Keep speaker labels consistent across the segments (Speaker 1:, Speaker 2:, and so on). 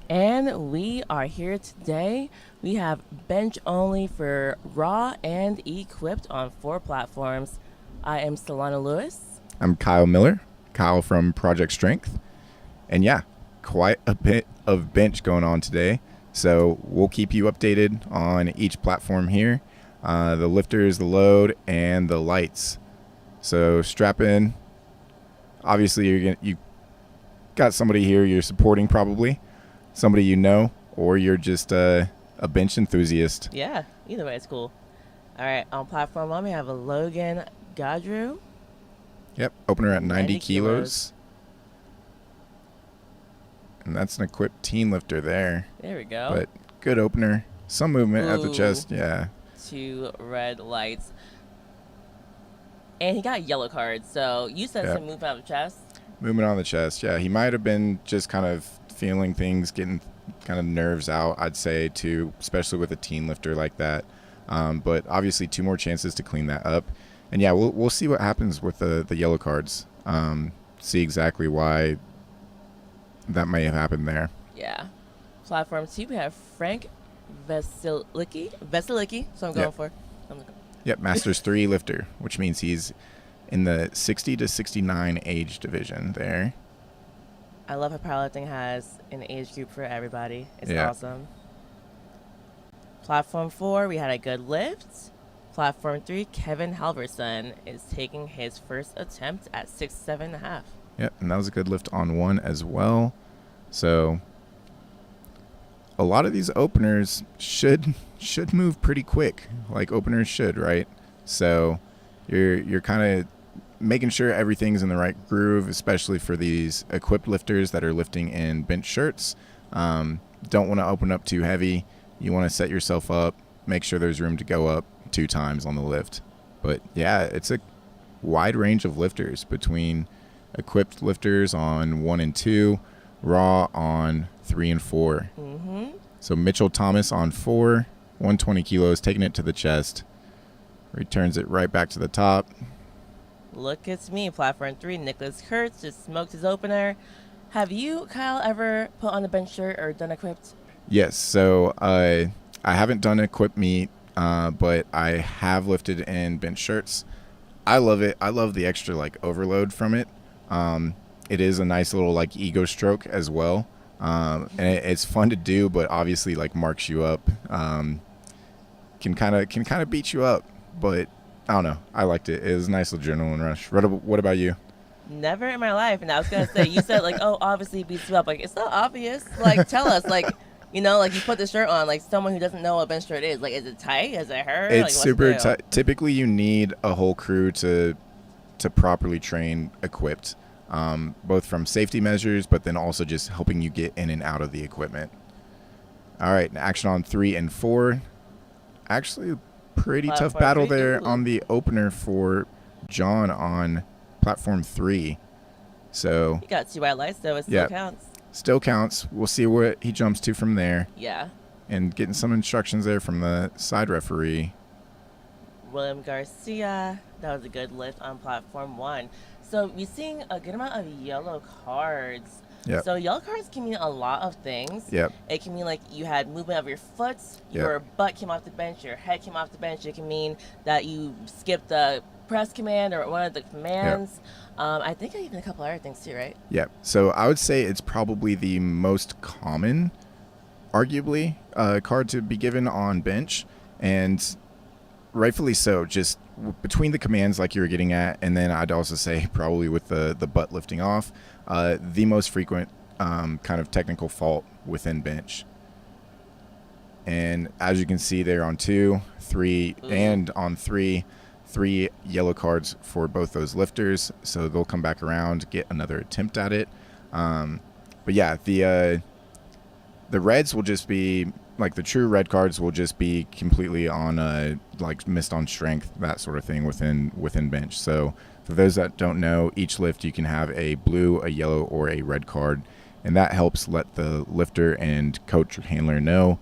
Speaker 1: And we are here today. We have bench only for raw and equipped on 4 platforms. I am Solana Lewis.
Speaker 2: I'm Kyle Miller, Kyle from Project Strength. And yeah, quite a bit of bench going on today. So we'll keep you updated on each platform here. The lifters, the load, and the lights. So strap in. Obviously, you got somebody here you're supporting probably. Somebody you know, or you're just a bench enthusiast.
Speaker 1: Yeah, either way, it's cool. All right, on platform 1, we have a Logan Gadru.
Speaker 2: Yep, opener at 90
Speaker 1: 90
Speaker 2: kilos. And that's an equipped teen lifter there.
Speaker 1: There we go.
Speaker 2: But good opener. Some movement at the chest, yeah.
Speaker 1: 2 red lights. And he got yellow cards, so you said some movement on the chest.
Speaker 2: Movement on the chest, yeah. He might have been just kind of feeling things, getting kind of nerves out, I'd say, too, especially with a teen lifter like that. But obviously 2 more chances to clean that up. And yeah, we'll see what happens with the yellow cards. See exactly why that may have happened there.
Speaker 1: Yeah. Platform 2, we have Frank Veselicki, so I'm going for.
Speaker 2: Yep, Masters 3 lifter, which means he's in the 60 to 69 age division there.
Speaker 1: I love how powerlifting has an age group for everybody. It's awesome. Platform 4, we had a good lift. Platform 3, Kevin Halverson is taking his first attempt at 67.5.
Speaker 2: Yep, and that was a good lift on 1 as well. So a lot of these openers should move pretty quick, like openers should, right? So you're kind of making sure everything's in the right groove, especially for these equipped lifters that are lifting in bench shirts. Don't want to open up too heavy. You want to set yourself up, make sure there's room to go up 2 times on the lift. But yeah, it's a wide range of lifters between equipped lifters on 1 and 2, raw on 3 and 4.
Speaker 1: Mm-hmm.
Speaker 2: So Mitchell Thomas on 4, 120 kilos, taking it to the chest. Returns it right back to the top.
Speaker 1: Look at me. Platform 3, Nicholas Kurtz just smoked his opener. Have you, Kyle, ever put on a bench shirt or done equipped?
Speaker 2: Yes. So I haven't done equipped meet, but I have lifted in bench shirts. I love it. I love the extra overload from it. It is a nice little ego stroke as well. And it's fun to do, but obviously marks you up. Can kind of beat you up, but I don't know. I liked it. It was a nice adrenaline rush. What about you?
Speaker 1: Never in my life. And I was going to say, you said obviously it beats you up. It's not obvious. Tell us, you put the shirt on, someone who doesn't know what a bench shirt is. Is it tight? Does it hurt?
Speaker 2: It's super tight. Typically you need a whole crew to properly train equipped, both from safety measures, but then also just helping you get in and out of the equipment. All right, action on 3 and 4. Actually, pretty tough battle there on the opener for John on platform 3. So
Speaker 1: he got 2 white lights, though. It still counts.
Speaker 2: Still counts. We'll see what he jumps to from there.
Speaker 1: Yeah.
Speaker 2: And getting some instructions there from the side referee.
Speaker 1: William Garcia. That was a good lift on platform 1. So we're seeing a good amount of yellow cards.
Speaker 2: Yep.
Speaker 1: So yellow cards can mean a lot of things.
Speaker 2: Yep.
Speaker 1: It can mean you had movement of your foot, your butt came off the bench, your head came off the bench. It can mean that you skipped the press command or one of the commands. I think even a couple other things too, right?
Speaker 2: Yep. So I would say it's probably the most common, arguably, card to be given on bench, and rightfully so. Just between the commands like you were getting at, and then I'd also say probably with the butt lifting off, the most frequent kind of technical fault within bench. And as you can see there on 2, 3, and on 3 yellow cards for both those lifters, so they'll come back around, get another attempt at it. But yeah, the reds will just be the true red cards will just be completely on missed on strength, that sort of thing within bench. So for those that don't know, each lift you can have a blue, a yellow, or a red card, and that helps let the lifter and coach or handler know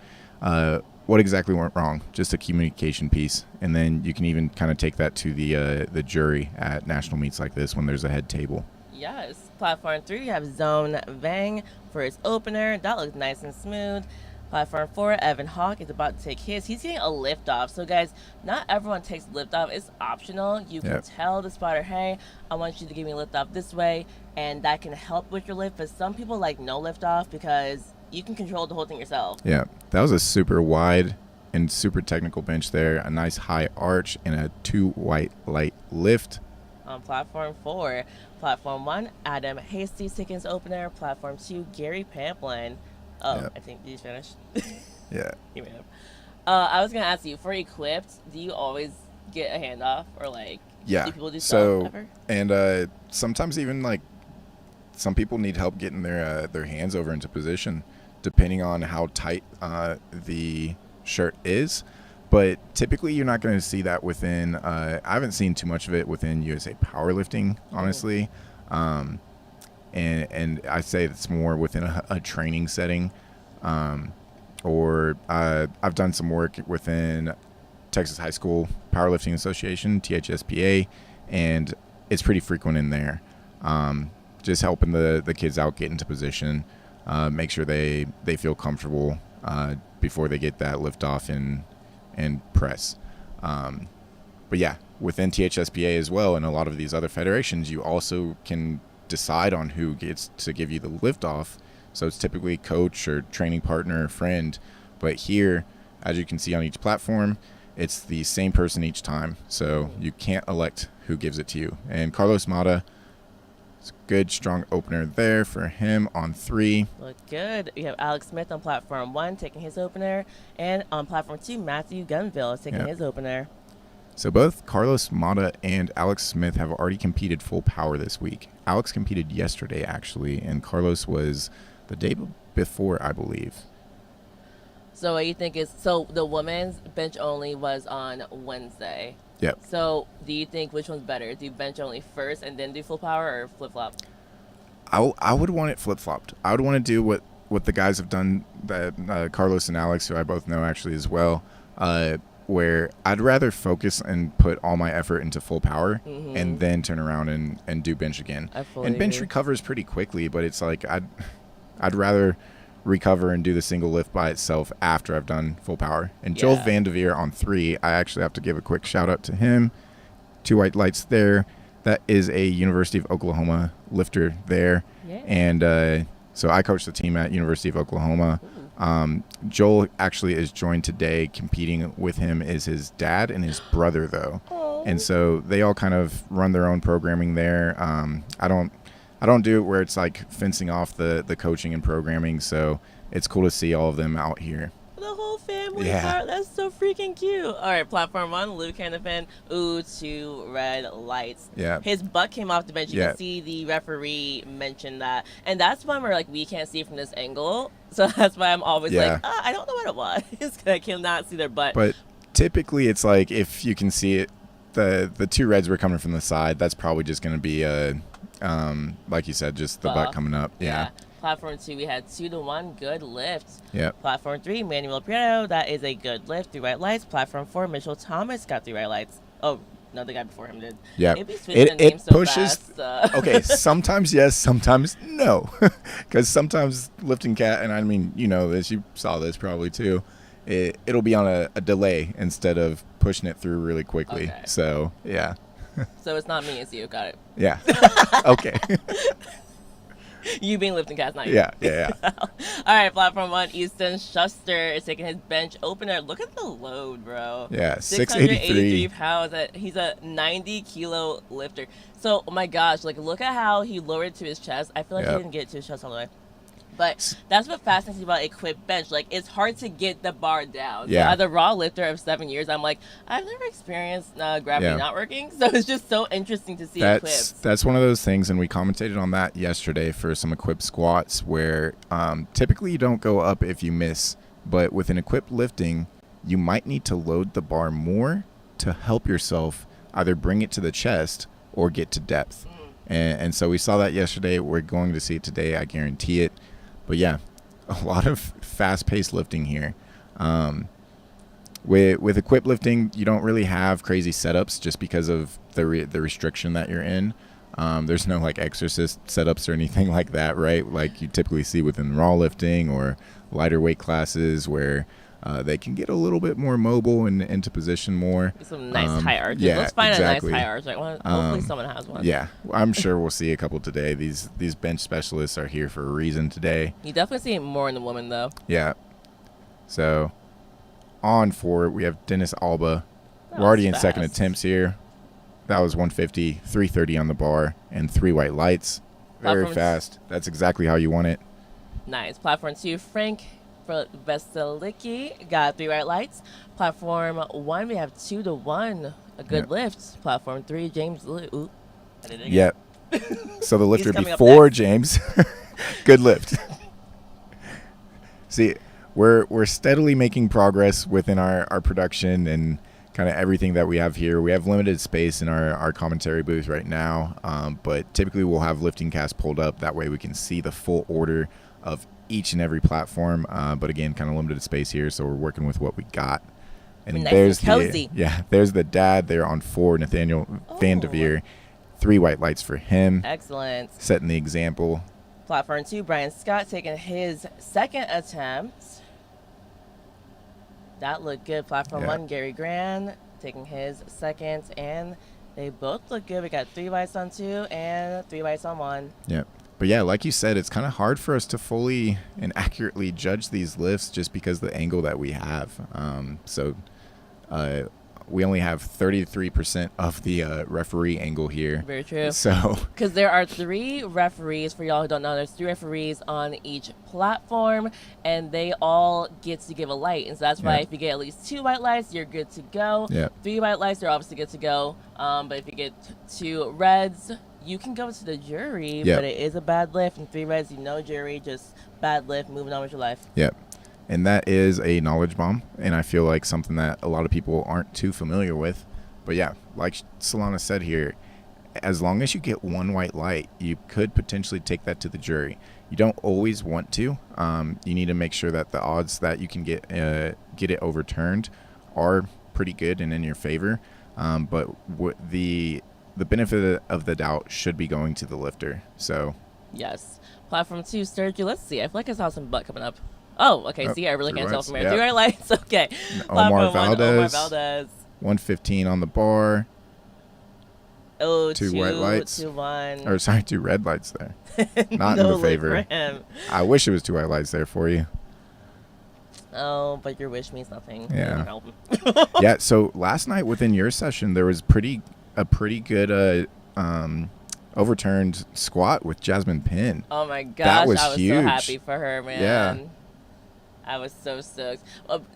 Speaker 2: what exactly went wrong, just a communication piece. And then you can even kind of take that to the jury at national meets like this when there's a head table.
Speaker 1: Yes. Platform 3, you have Zone Vang for his opener. That looks nice and smooth. Platform 4, Evan Hawk is about to take his. He's getting a lift off. So, guys, not everyone takes lift off. It's optional. You can tell the spotter, hey, I want you to give me a lift off this way, and that can help with your lift. But some people like no lift off because you can control the whole thing yourself.
Speaker 2: Yeah, that was a super wide and super technical bench there. A nice high arch and a 2 white light lift.
Speaker 1: On Platform 4, Platform 1, Adam Hastie's taking his opener. Platform 2, Gary Pamplin. Oh, I think he's finished.
Speaker 2: Yeah.
Speaker 1: He may have. I was going to ask you, for equipped, do you always get a handoff? Or, like, do people do stuff ever?
Speaker 2: And sometimes even, like, some people need help getting their hands over into position, depending on how tight the shirt is. But typically you're not going to see that within I haven't seen too much of it within USA Powerlifting, honestly. And I say it's more within a training setting. Or I've done some work within Texas High School Powerlifting Association, THSPA, and it's pretty frequent in there. Just helping the kids out get into position, make sure they feel comfortable before they get that lift off and press. But yeah, within THSPA as well and a lot of these other federations, you also can decide on who gets to give you the lift off. So it's typically coach or training partner or friend. But here, as you can see on each platform, it's the same person each time. So you can't elect who gives it to you. And Carlos Mata, it's a good, strong opener there for him on 3.
Speaker 1: Look good. We have Alex Smith on Platform 1 taking his opener. And on Platform 2, Matthew Gunville is taking his opener.
Speaker 2: So both Carlos Mata and Alex Smith have already competed full power this week. Alex competed yesterday, actually, and Carlos was the day before, I believe.
Speaker 1: So what you think is, so the women's bench only was on Wednesday.
Speaker 2: Yep.
Speaker 1: So do you think which one's better? Do bench only first and then do full power, or flip-flop?
Speaker 2: I would want it flip-flopped. I would want to do what the guys have done, that Carlos and Alex, who I both know actually as well, where I'd rather focus and put all my effort into full power and then turn around and do bench again. And bench recovers pretty quickly, but it's like I'd rather recover and do the single lift by itself after I've done full power. And Joel Vandeveer on 3, I actually have to give a quick shout out to him. 2 white lights there. That is a University of Oklahoma lifter there. Yeah. And so I coach the team at University of Oklahoma. Joel actually is joined today. Competing with him is his dad and his brother, though. And so they all kind of run their own programming there. I don't do it where it's like fencing off the coaching and programming. So it's cool to see all of them out here.
Speaker 1: The whole family part. That's so freaking cute. All right, Platform 1, Luke Hannafin. Ooh, 2 red lights.
Speaker 2: Yeah.
Speaker 1: His butt came off the bench. You can see the referee mention that. And that's one where, like, we can't see from this angle. So that's why I'm always like, I don't know what it was. Because I cannot see their butt.
Speaker 2: But typically it's like if you can see it, the 2 reds were coming from the side. That's probably just going to be, like you said, just the butt coming up. Yeah.
Speaker 1: Platform 2, we had 2-1, good lift.
Speaker 2: Yep.
Speaker 1: Platform 3, Manuel Prieto, that is a good lift, 3 white lights. Platform 4, Mitchell Thomas got 3 white lights. Oh, no, the guy before him did.
Speaker 2: Yeah.
Speaker 1: It pushes.
Speaker 2: Fast, okay, sometimes yes, sometimes no. Because sometimes lifting cat, and I mean, you know this, you saw this probably too, it'll be on a delay instead of pushing it through really quickly. Okay. So, yeah.
Speaker 1: So it's not me, it's you. Got it.
Speaker 2: Yeah. Okay.
Speaker 1: You being lifting cats, not you.
Speaker 2: Yeah.
Speaker 1: All right, Platform 1, Easton Schuster is taking his bench opener. Look at the load, bro.
Speaker 2: Yeah,
Speaker 1: 683 pounds. He's a 90-kilo lifter. So, oh my gosh, like, look at how he lowered it to his chest. I feel like he didn't get it to his chest all the way. But that's what fascinates me about equipped bench. Like, it's hard to get the bar down.
Speaker 2: Yeah.
Speaker 1: So as a raw lifter of 7 years, I'm like, I've never experienced gravity not working. So it's just so interesting to see equipped.
Speaker 2: That's one of those things, and we commentated on that yesterday for some equipped squats where typically you don't go up if you miss. But with an equipped lifting, you might need to load the bar more to help yourself either bring it to the chest or get to depth. And so we saw that yesterday. We're going to see it today. I guarantee it. But yeah, a lot of fast-paced lifting here. With equipped lifting, you don't really have crazy setups just because of the restriction that you're in. There's no like exorcist setups or anything like that, right? Like you typically see within raw lifting or lighter weight classes where they can get a little bit more mobile and into position more.
Speaker 1: Some nice high arches.
Speaker 2: Yeah,
Speaker 1: Let's find
Speaker 2: exactly.
Speaker 1: a nice high arch. Like, hopefully someone has one.
Speaker 2: Yeah, I'm sure we'll see a couple today. These bench specialists are here for a reason today.
Speaker 1: You definitely see it more in the woman, though.
Speaker 2: Yeah. So, on for it, we have Dennis Alba. We're already in second attempts here. That was 150, 330 on the bar, and 3 white lights. Very fast. That's exactly how you want it.
Speaker 1: Nice. Platform 2, Frank Veselicki got 3 white lights. Platform 1, we have 2 to 1. A good lift. Platform 3, James. Ooh, I did it again.
Speaker 2: Yep. So the lifter before James. Good lift. See, we're steadily making progress within our production and kind of everything that we have here. We have limited space in our commentary booth right now, but typically we'll have lifting cast pulled up. That way we can see the full order of each and every platform. But again, kind of limited space here, so we're working with what we got. And
Speaker 1: nice
Speaker 2: there's
Speaker 1: and cozy.
Speaker 2: there's the dad there on 4, Nathaniel Van Devere. 3 white lights for him.
Speaker 1: Excellent.
Speaker 2: Setting the example.
Speaker 1: Platform 2, Brian Scott taking his second attempt. That looked good. Platform 1, Gary Grand taking his second, and they both look good. We got 3 whites on 2 and 3 whites on 1.
Speaker 2: Yeah. But yeah, like you said, it's kind of hard for us to fully and accurately judge these lifts just because of the angle that we have. We only have 33% of the referee angle here.
Speaker 1: Very true.
Speaker 2: So,
Speaker 1: because there are 3 referees, for y'all who don't know, there's 3 referees on each platform, and they all get to give a light. And so that's why if you get at least 2 white lights, you're good to go. 3 white lights, you're obviously good to go. But if you get 2 reds, you can go to the jury, but it is a bad lift. And 3 reds, jury, just bad lift, moving on with your life.
Speaker 2: Yep. And that is a knowledge bomb, and I feel like something that a lot of people aren't too familiar with. But yeah, like Solana said here, as long as you get 1 white light, you could potentially take that to the jury. You don't always want to. You need to make sure that the odds that you can get it overturned are pretty good and in your favor. But the benefit of the doubt should be going to the lifter. So
Speaker 1: yes. Platform 2, Sturgeon. Let's see. I feel like I saw some butt coming up. Oh, okay. See, I really can't tell from here. 3 white lights. Okay.
Speaker 2: Omar
Speaker 1: Valdez.
Speaker 2: 115 on the bar.
Speaker 1: Oh,
Speaker 2: 2 white lights.
Speaker 1: 2 1.
Speaker 2: Or sorry, 2 red lights there. Not
Speaker 1: no
Speaker 2: in the favor.
Speaker 1: For him.
Speaker 2: I wish it was 2 white lights there for you.
Speaker 1: Oh, but your wish means nothing.
Speaker 2: Yeah. Yeah. So last night within your session, there was a pretty good overturned squat with Jasmine Pinn.
Speaker 1: Oh my gosh,
Speaker 2: that was
Speaker 1: I was
Speaker 2: huge.
Speaker 1: So happy for her, man.
Speaker 2: Yeah.
Speaker 1: I was so stoked.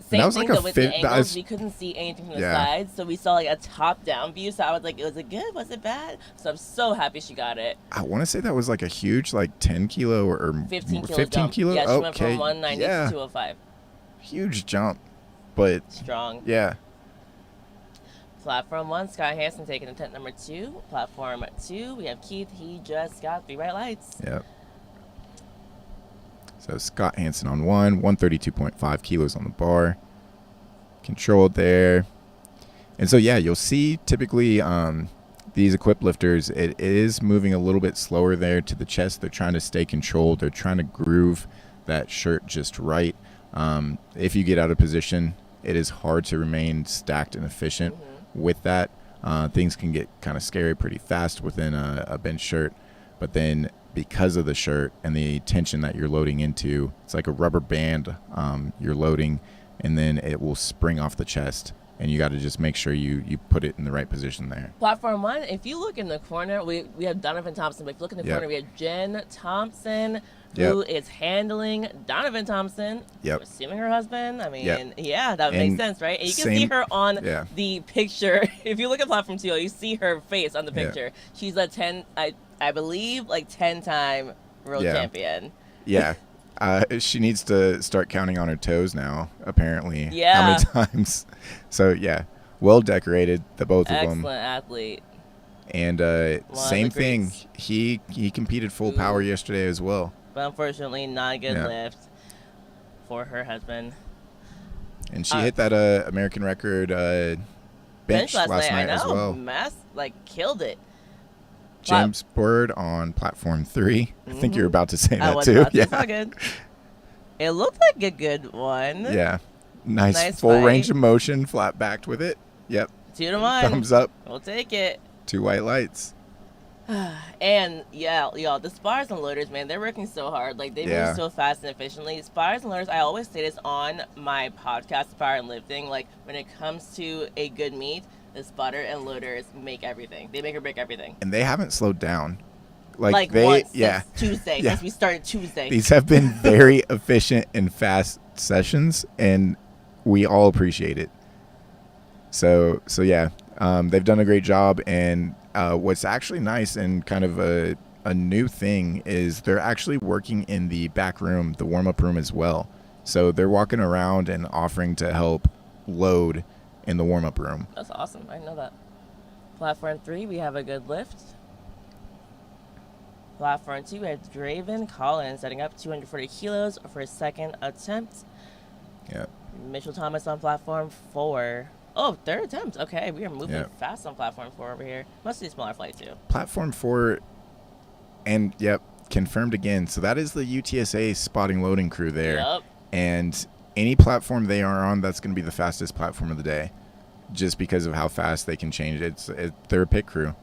Speaker 2: Same
Speaker 1: thing though with the angles, we couldn't see anything from the sides, so we saw like a top-down view. So I was like, was it good? Was it bad? So I'm so happy she got it.
Speaker 2: I want to say that was like a huge, like 10 kilo or
Speaker 1: 15 kilo
Speaker 2: 15
Speaker 1: jump.
Speaker 2: kilo?
Speaker 1: Yeah, she went from 190 to 205.
Speaker 2: Huge jump, but
Speaker 1: strong.
Speaker 2: Yeah.
Speaker 1: Platform 1, Scott Hansen taking attempt number 2. Platform 2, we have Keith. He just got 3 white lights.
Speaker 2: Yep. So Scott Hansen on 132.5 kilos on the bar. Controlled there. And so, yeah, you'll see typically these equipped lifters, it is moving a little bit slower there to the chest. They're trying to stay controlled. They're trying to groove that shirt just right. If you get out of position, it is hard to remain stacked and efficient with that. Things can get kind of scary pretty fast within a bench shirt. But then because of the shirt and the tension that you're loading into, it's like a rubber band you're loading, and then it will spring off the chest. And you got to just make sure you put it in the right position there.
Speaker 1: Platform 1, if you look in the corner, we have Donovan Thompson. But if you look in the corner, we have Jen Thompson, who is handling Donovan Thompson. I'm assuming her husband. I mean, yeah, that makes sense, right? And you can see her on the picture. If you look at Platform 2, you see her face on the picture. She's a 10, I believe, like 10-time world champion.
Speaker 2: Yeah. She needs to start counting on her toes now, apparently.
Speaker 1: Yeah.
Speaker 2: How many times? So, yeah. Well decorated, the both of them.
Speaker 1: Excellent athlete.
Speaker 2: And same thing. He competed full power yesterday as well.
Speaker 1: But unfortunately, not a good lift for her husband.
Speaker 2: And she hit that American record bench last night as well.
Speaker 1: Killed it.
Speaker 2: James Bird on platform 3.
Speaker 1: Mm-hmm.
Speaker 2: I think you're about to say
Speaker 1: I
Speaker 2: that
Speaker 1: was
Speaker 2: too.
Speaker 1: about to.
Speaker 2: Yeah.
Speaker 1: It's all good. It looked like a good one.
Speaker 2: Yeah. Nice full
Speaker 1: fight.
Speaker 2: range of motion, flat backed with it. Yep.
Speaker 1: 2-1.
Speaker 2: Thumbs up.
Speaker 1: We'll take it.
Speaker 2: 2 white lights.
Speaker 1: And yeah, y'all, the spars and loaders, man, they're working so hard. Like, they move so fast and efficiently. Spars and loaders, I always say this on my podcast, Power and Lifting. Like, when it comes to a good meet, the spotter and loaders make everything. They make or break everything.
Speaker 2: And they haven't slowed down. Like
Speaker 1: once since Tuesday, since we started Tuesday.
Speaker 2: These have been very efficient and fast sessions, and we all appreciate it. So yeah, they've done a great job. And what's actually nice and kind of a new thing is they're actually working in the back room, the warm-up room as well. So they're walking around and offering to help load in the warm-up room.
Speaker 1: That's awesome. I know that. Platform 3, we have a good lift. Platform 2, we have Draven Collins setting up 240 kilos for his second attempt.
Speaker 2: Yeah.
Speaker 1: Mitchell Thomas on platform 4. Oh, third attempt. Okay, we are moving fast on platform 4 over here. Must be a smaller flight too.
Speaker 2: Platform 4, and confirmed again. So that is the UTSA spotting loading crew there.
Speaker 1: Yep.
Speaker 2: And any platform they are on, that's going to be the fastest platform of the day, just because of how fast they can change it. They're a pit crew.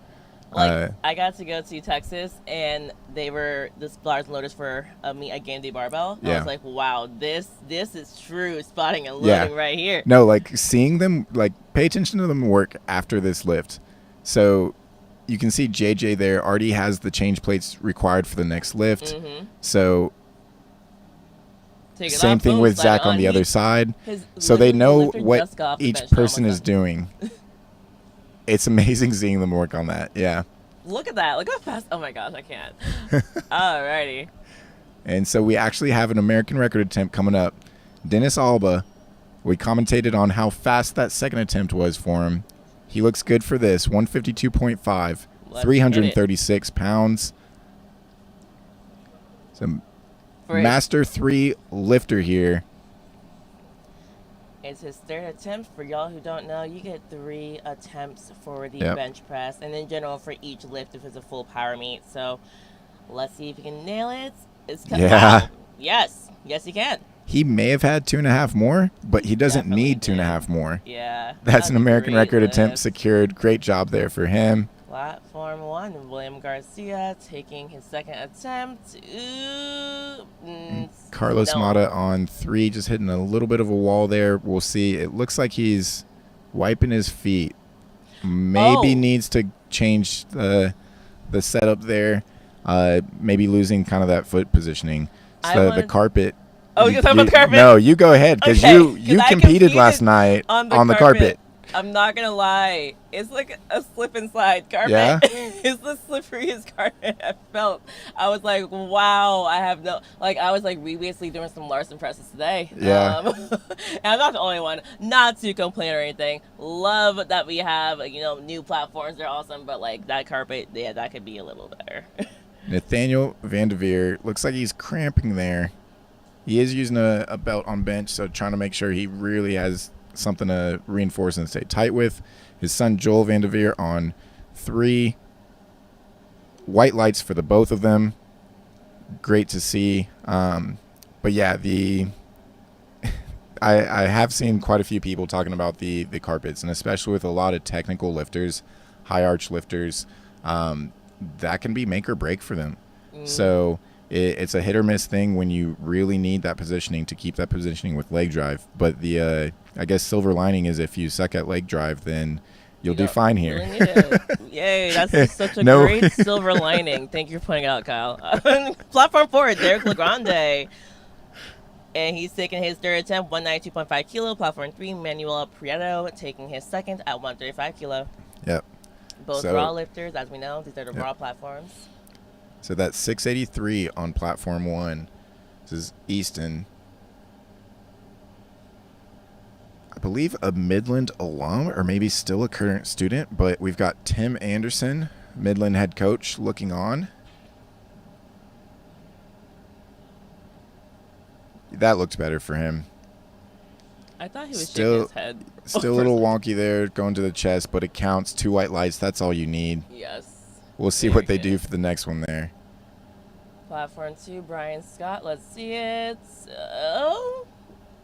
Speaker 1: Like, I got to go to Texas, and they were the spotters and loaders for a game day barbell. I was like, wow, this is true spotting and loading right here.
Speaker 2: No, like seeing them, like pay attention to them work after this lift. So you can see JJ there already has the change plates required for the next lift.
Speaker 1: Mm-hmm.
Speaker 2: So same thing with Zach on the other side. So they know what each person is doing. It's amazing seeing them work on that. Yeah.
Speaker 1: Look at that. Look how fast. Oh, my gosh. I can't. Alrighty.
Speaker 2: And so we actually have an American record attempt coming up. Dennis Alba, we commentated on how fast that second attempt was for him. He looks good for this. 152.5, 336 pounds. So Master 3 lifter here.
Speaker 1: It's his third attempt. For y'all who don't know, you get 3 attempts for the bench press, and in general for each lift if it's a full power meet. So let's see if he can nail it. Wow. Yes, he can.
Speaker 2: He may have had 2.5 more, but he doesn't need 2.5 more.
Speaker 1: Yeah.
Speaker 2: That's an American record attempt secured. Great job there for him.
Speaker 1: Platform 1, William Garcia taking his second attempt.
Speaker 2: Carlos Mata on 3, just hitting a little bit of a wall there. We'll see. It looks like he's wiping his feet. Maybe needs to change the setup there. Maybe losing kind of that foot positioning. So the carpet.
Speaker 1: Oh, you're talking about the carpet?
Speaker 2: No, you go ahead, because you competed last night on the carpet.
Speaker 1: I'm not going to lie. It's like a slip and slide carpet.
Speaker 2: Yeah?
Speaker 1: It's the slipperiest carpet I've felt. I was like, wow, I was like previously doing some Larson presses today.
Speaker 2: Yeah.
Speaker 1: And I'm not the only one. Not to complain or anything. Love that we have, new platforms. They're awesome. But, like, that carpet, that could be a little better.
Speaker 2: Nathaniel Vanderveer looks like he's cramping there. He is using a belt on bench, so trying to make sure he really has something to reinforce and stay tight with. His son Joel Vanderveer on 3. White lights for the both of them. Great to see. But yeah, I have seen quite a few people talking about the carpets, and especially with a lot of technical lifters, high arch lifters, that can be make or break for them. So it's a hit or miss thing when you really need that positioning to keep that positioning with leg drive. But the I guess silver lining is if you suck at leg drive, then you'll do fine here.
Speaker 1: Yay, that's such a great silver lining. Thank you for pointing it out, Kyle. Platform 4, Derek Legrande. And he's taking his third attempt, 192.5 kilo. Platform 3, Manuel Prieto taking his second at 135 kilo.
Speaker 2: Yep.
Speaker 1: Both raw lifters, as we know. These are the raw platforms.
Speaker 2: So that's 683 on platform 1. This is Easton. I believe a Midland alum, or maybe still a current student, but we've got Tim Anderson, Midland head coach, looking on. That looked better for him.
Speaker 1: I thought he was shaking his head.
Speaker 2: Still a little wonky there, going to the chest, but it counts. 2 white lights, that's all you need.
Speaker 1: Yes.
Speaker 2: we'll see
Speaker 1: Very
Speaker 2: what they
Speaker 1: good.
Speaker 2: do for the next one there.
Speaker 1: Platform 2, Brian Scott. Let's see it. Oh,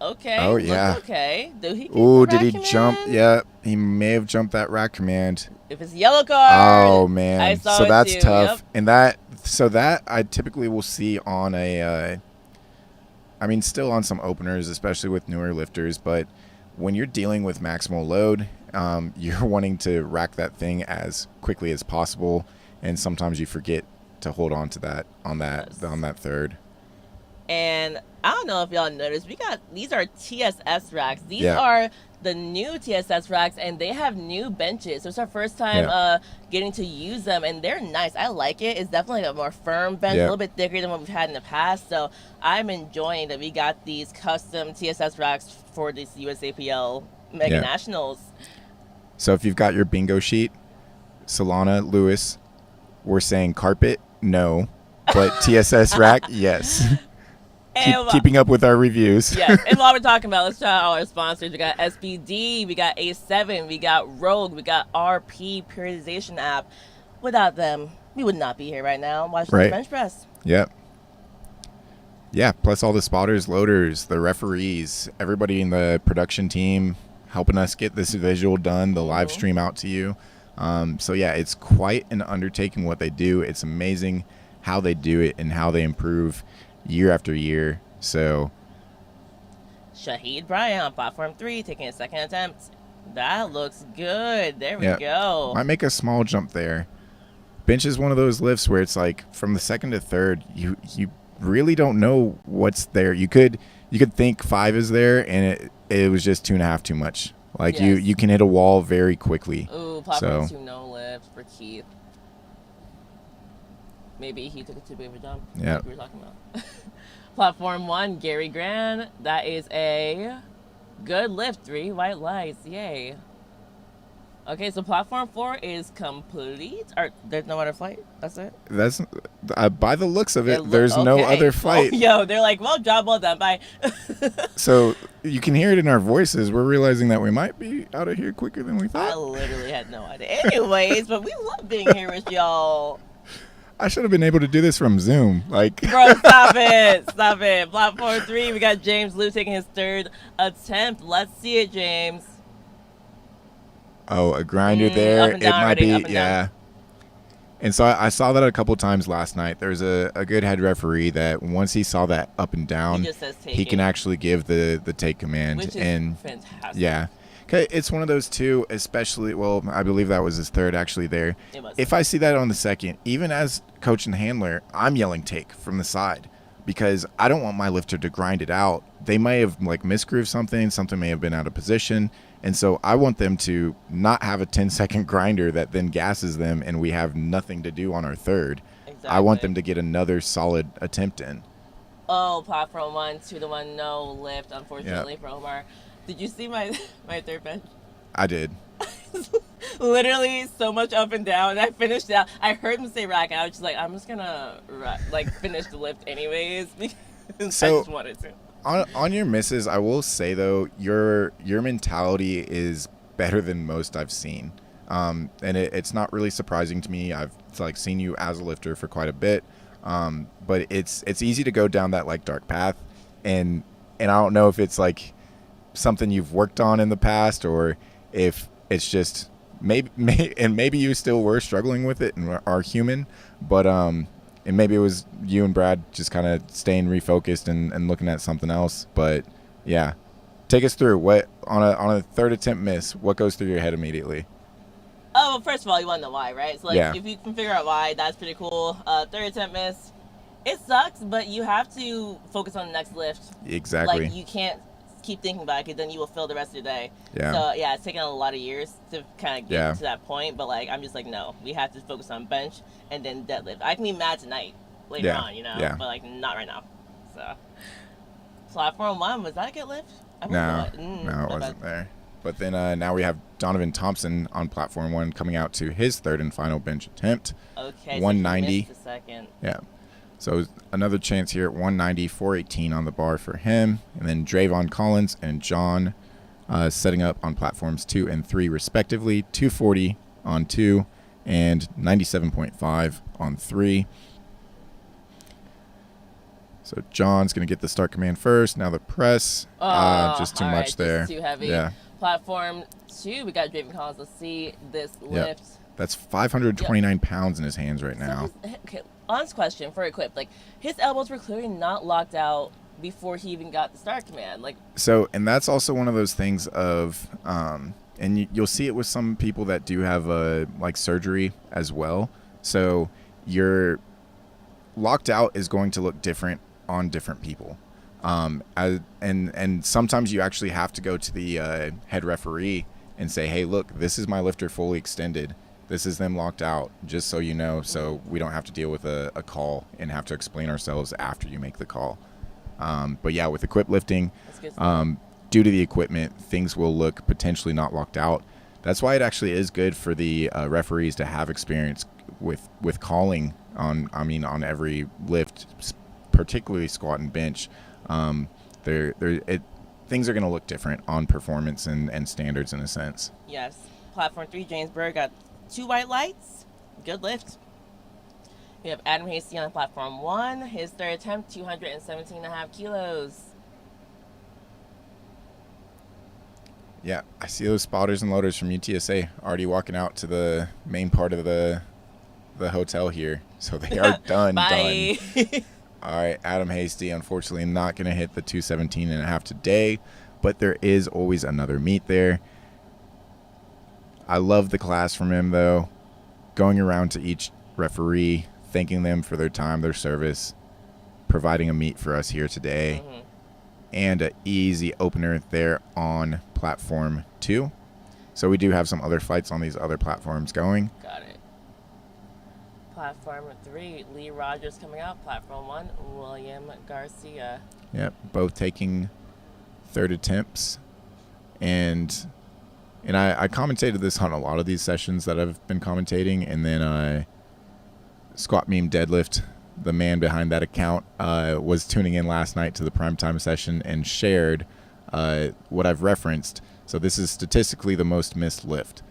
Speaker 1: okay.
Speaker 2: Oh,
Speaker 1: Looks
Speaker 2: yeah.
Speaker 1: okay. Do he?
Speaker 2: Ooh, did he jump? Yeah, he may have jumped that rack command.
Speaker 1: If it's yellow card.
Speaker 2: Oh man,
Speaker 1: I saw
Speaker 2: so
Speaker 1: it
Speaker 2: that's
Speaker 1: too.
Speaker 2: tough.
Speaker 1: Yep.
Speaker 2: And that I typically will see on a. I mean, still on some openers, especially with newer lifters. But when you're dealing with maximal load, you're wanting to rack that thing as quickly as possible, and sometimes you forget to hold on to that on that third.
Speaker 1: And I don't know if y'all noticed, these are TSS racks. These
Speaker 2: Yeah.
Speaker 1: are the new TSS racks, and they have new benches. So it's our first time getting to use them, and they're nice. I like it. It's definitely a more firm bench, a little bit thicker than what we've had in the past. So I'm enjoying that we got these custom TSS racks for this USAPL Mega Nationals.
Speaker 2: So if you've got your bingo sheet, Solana, Lewis, we're saying carpet, no, but TSS rack, yes. Keeping up with our reviews.
Speaker 1: Yes, and while we're talking about, let's shout out our sponsors. We got SBD, we got A7, we got Rogue, we got RP Periodization app. Without them, we would not be here right now watching the bench press.
Speaker 2: Yep. Yeah, plus all the spotters, loaders, the referees, everybody in the production team helping us get this visual done, the live stream out to you. So yeah, it's quite an undertaking what they do. It's amazing how they do it and how they improve year after year. So
Speaker 1: Shahid Bryan on platform 3 taking a second attempt. That looks good. There we go.
Speaker 2: Might make a small jump there. Bench is one of those lifts where it's like from the second to third, you really don't know what's there. You could think 5 is there, and it was just 2.5 too much. Like you can hit a wall very quickly.
Speaker 1: Ooh, platform 2 no lift for Keith. Maybe he took a too big of a jump.
Speaker 2: Yeah.
Speaker 1: Like we were talking about. Platform 1, Gary Grand. That is a good lift. 3 white lights. Yay. Okay, so platform 4 is complete. Or there's no other flight. That's it.
Speaker 2: That's by the looks of it. There's no other flight.
Speaker 1: Oh, yo, they're like, well, job well done. Bye.
Speaker 2: So you can hear it in our voices. We're realizing that we might be out of here quicker than we thought.
Speaker 1: I literally had no idea. Anyways, but we love being here with y'all.
Speaker 2: I should have been able to do this from Zoom. Like,
Speaker 1: bro, stop it. Stop it. Platform 3, we got James Liu taking his third attempt. Let's see it, James.
Speaker 2: Oh, a grinder there. It might be, yeah. And so I saw that a couple times last night. There's a good head referee that once he saw that up and down,
Speaker 1: he just says take
Speaker 2: he can actually give the take command.
Speaker 1: Which is fantastic.
Speaker 2: Yeah. Okay, it's one of those two, especially, well, I believe that was his third actually there.
Speaker 1: It was.
Speaker 2: If I see that on the second, even as coach and handler, I'm yelling take from the side because I don't want my lifter to grind it out. They may have like misgrooved something may have been out of position. And so I want them to not have a 10-second grinder that then gasses them and we have nothing to do on our third. Exactly. I want them to get another solid attempt in.
Speaker 1: Oh, platform 1, 2 to 1, no lift, unfortunately, for Omar. Did you see my third bench?
Speaker 2: I did.
Speaker 1: Literally so much up and down. And I finished out. I heard him say rack, and I was just like, I'm just gonna finish the lift anyways because I just wanted to.
Speaker 2: On your misses, I will say though, your mentality is better than most I've seen, and it's not really surprising to me. I've seen you as a lifter for quite a bit, but it's easy to go down that like dark path, and I don't know if it's like something you've worked on in the past or if it's just maybe you still were struggling with it and are human, but and maybe it was you and Brad just kind of staying refocused and looking at something else. But yeah, take us through what on a third attempt miss, what goes through your head immediately?
Speaker 1: Oh, well, first of all, you want to know why, right? So if you can figure out why, that's pretty cool. Third attempt miss, it sucks, but you have to focus on the next lift.
Speaker 2: Exactly.
Speaker 1: Like you can't keep thinking about it because then you will fail the rest of the day.
Speaker 2: Yeah.
Speaker 1: So yeah, it's taken a lot of years to kind of get to that point, but like I'm just like, no, we have to focus on bench and then deadlift. I can be mad tonight later on, but like not right now. So platform 1, was that a good lift?
Speaker 2: No, it wasn't there. But then now we have Donovan Thompson on platform 1 coming out to his third and final bench attempt.
Speaker 1: Okay,
Speaker 2: 190.
Speaker 1: So he missed a second.
Speaker 2: Yeah. So another chance here at 190, 418 on the bar for him. And then Drayvon Collins and John setting up on platforms 2 and 3 respectively, 240 on 2 and 97.5 on 3. So John's going to get the start command first. Now the press. Just too much there.
Speaker 1: Just too heavy.
Speaker 2: Yeah.
Speaker 1: Platform 2, we got Draven Collins. Let's see this lift.
Speaker 2: That's 529 pounds in his hands right now.
Speaker 1: So okay, honest question for equip. Like, his elbows were clearly not locked out before he even got the start command. Like,
Speaker 2: so, and that's also one of those things of, and you'll see it with some people that do have like surgery as well. So your locked out is going to look different on different people. And sometimes you actually have to go to the head referee and say, hey, look, this is my lifter fully extended. This is them locked out, just so you know, so we don't have to deal with a call and have to explain ourselves after you make the call. But yeah, with equip lifting, due to the equipment, things will look potentially not locked out. That's why it actually is good for the referees to have experience with calling on every lift, particularly squat and bench. Things are going to look different on performance and standards in a sense.
Speaker 1: Yes. Platform 3, James Berg got 2 white lights. Good lift. We have Adam Hasty on platform 1. His third attempt, 217.5 kilos.
Speaker 2: Yeah, I see those spotters and loaders from UTSA already walking out to the main part of the hotel here. So they are done.
Speaker 1: Bye.
Speaker 2: Done. All right, Adam Hasty, unfortunately not going to hit the 217.5 today, but there is always another meet there. I love the class from him, though. Going around to each referee, thanking them for their time, their service, providing a meet for us here today, and an easy opener there on platform 2. So we do have some other fights on these other platforms going.
Speaker 1: Got it. Platform 3, Lee Rogers coming out. Platform 1, William Garcia.
Speaker 2: Yep, both taking third attempts. And I commentated this on a lot of these sessions that I've been commentating. And then Squat Meme Deadlift, the man behind that account, was tuning in last night to the primetime session and shared what I've referenced. So this is statistically the most missed lift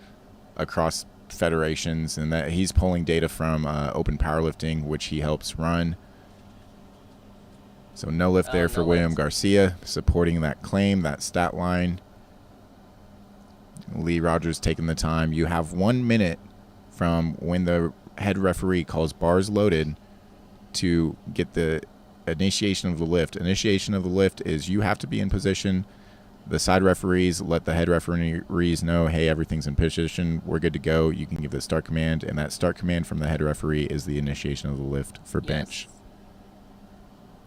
Speaker 2: across federations, and that he's pulling data from Open Powerlifting, which he helps run. So no lift there for William Garcia, supporting that claim, that stat line. Lee Rogers taking the time. You have 1 minute from when the head referee calls bars loaded to get the initiation of the lift. Initiation of the lift is you have to be in position. The side referees let the head referees know, hey, everything's in position. We're good to go. You can give the start command, and that start command from the head referee is the initiation of the lift for bench.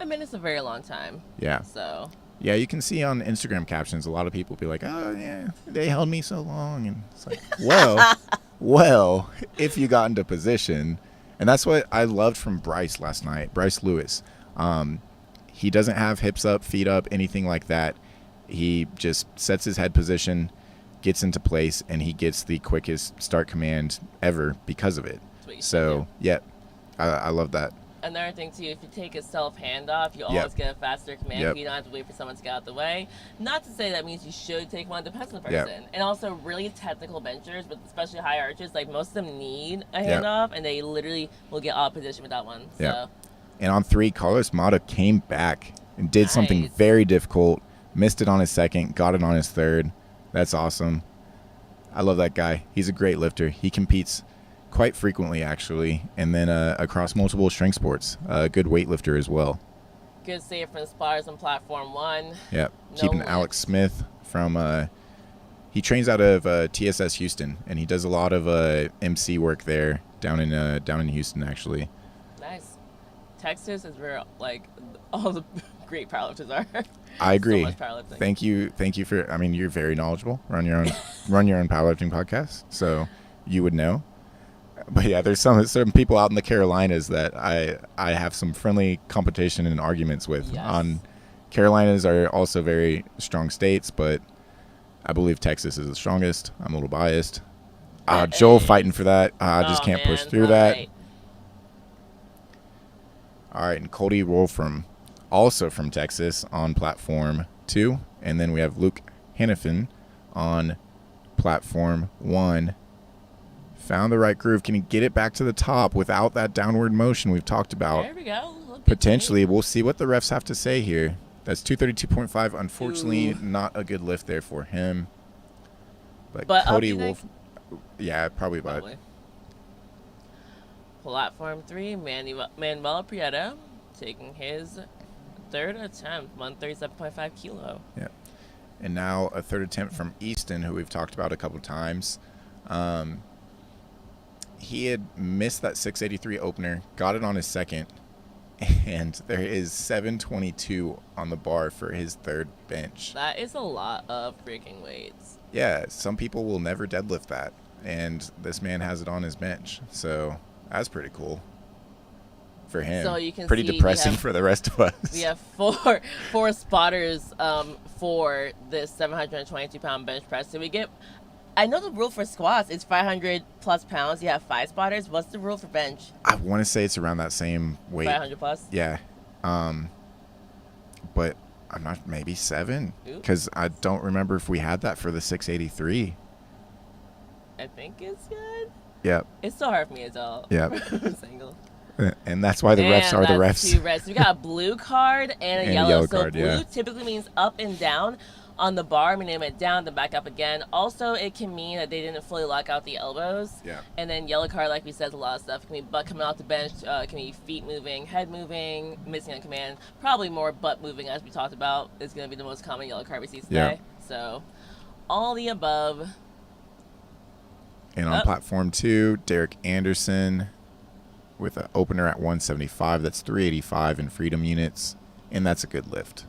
Speaker 1: I mean, it's a very long time.
Speaker 2: Yeah.
Speaker 1: So.
Speaker 2: Yeah, you can see on Instagram captions, a lot of people be like, oh, yeah, they held me so long. And it's like, well, if you got into position. And that's what I loved from Bryce last night, Bryce Lewis. He doesn't have hips up, feet up, anything like that. He just sets his head position, gets into place, and he gets the quickest start command ever because of it. So, yeah, I love that.
Speaker 1: Another thing, too, if you take a self handoff, you always get a faster command. You don't have to wait for someone to get out of the way. Not to say that means you should take one, depends on the person. And also, really technical benchers, but especially high archers, like most of them need a handoff, and they literally will get out of position without one. So.
Speaker 2: And on 3, Carlos Mata came back and did something very difficult. Missed it on his second, got it on his third. That's awesome. I love that guy. He's a great lifter. He competes quite frequently, actually, and then across multiple strength sports. A good weightlifter as well.
Speaker 1: Good save from the spotters on platform 1.
Speaker 2: Yep. Keeping Alex Smith from he trains out of TSS Houston, and he does a lot of MC work there down in Houston, actually.
Speaker 1: Nice. Texas is where all the great powerlifters are.
Speaker 2: I agree.
Speaker 1: So much powerlifting.
Speaker 2: Thank you for. I mean, you're very knowledgeable. Run your own powerlifting podcast, so you would know. But yeah, there's some people out in the Carolinas that I have some friendly competition and arguments with. On Carolinas are also very strong states, but I believe Texas is the strongest. I'm a little biased. Joel fighting for that. I just can't push through that. All right, and Cody Wolfram, also from Texas, on platform 2. And then we have Luke Hannafin on platform 1. Found the right groove. Can he get it back to the top without that downward motion we've talked about?
Speaker 1: There we go.
Speaker 2: Potentially. We'll see what the refs have to say here. That's 232.5. Unfortunately,
Speaker 1: Ooh.
Speaker 2: not a good lift there for him. But
Speaker 1: Cody
Speaker 2: Wolf, yeah, probably.
Speaker 1: Platform 3, Manuel Prieto taking his third attempt, 137.5 kilo.
Speaker 2: Yeah. And now a third attempt from Easton, who we've talked about a couple times. He had missed that 683 opener, got it on his second, and there is 722 on the bar for his third bench.
Speaker 1: That is a lot of freaking weights.
Speaker 2: Yeah, some people will never deadlift that, and this man has it on his bench. So that's pretty cool for him.
Speaker 1: So you can
Speaker 2: pretty
Speaker 1: see
Speaker 2: depressing for the rest of us.
Speaker 1: We have four spotters for this 722-pound bench press. So we get, I know the rule for squats is 500 plus pounds. You have 5 spotters. What's the rule for bench?
Speaker 2: I want to say it's around that same weight.
Speaker 1: 500 plus?
Speaker 2: Yeah. But I'm not, maybe 7, because I don't remember if we had that for the 683.
Speaker 1: I think it's good.
Speaker 2: Yep.
Speaker 1: It's so hard for me to tell.
Speaker 2: Yep.
Speaker 1: Single.
Speaker 2: And that's why the refs are the refs.
Speaker 1: 2 refs. We got a blue card and a yellow. So
Speaker 2: card,
Speaker 1: blue typically means up and down on the bar, meaning it went down, then back up again. Also, it can mean that they didn't fully lock out the elbows.
Speaker 2: Yeah.
Speaker 1: And then yellow card, like we said, a lot of stuff. It can be butt coming off the bench, it can be feet moving, head moving, missing on command. Probably more butt moving, as we talked about, is going to be the most common yellow card we see today. Yeah. So, all the above.
Speaker 2: And on platform 2, Derek Anderson with an opener at 175. That's 385 in freedom units, and that's a good lift.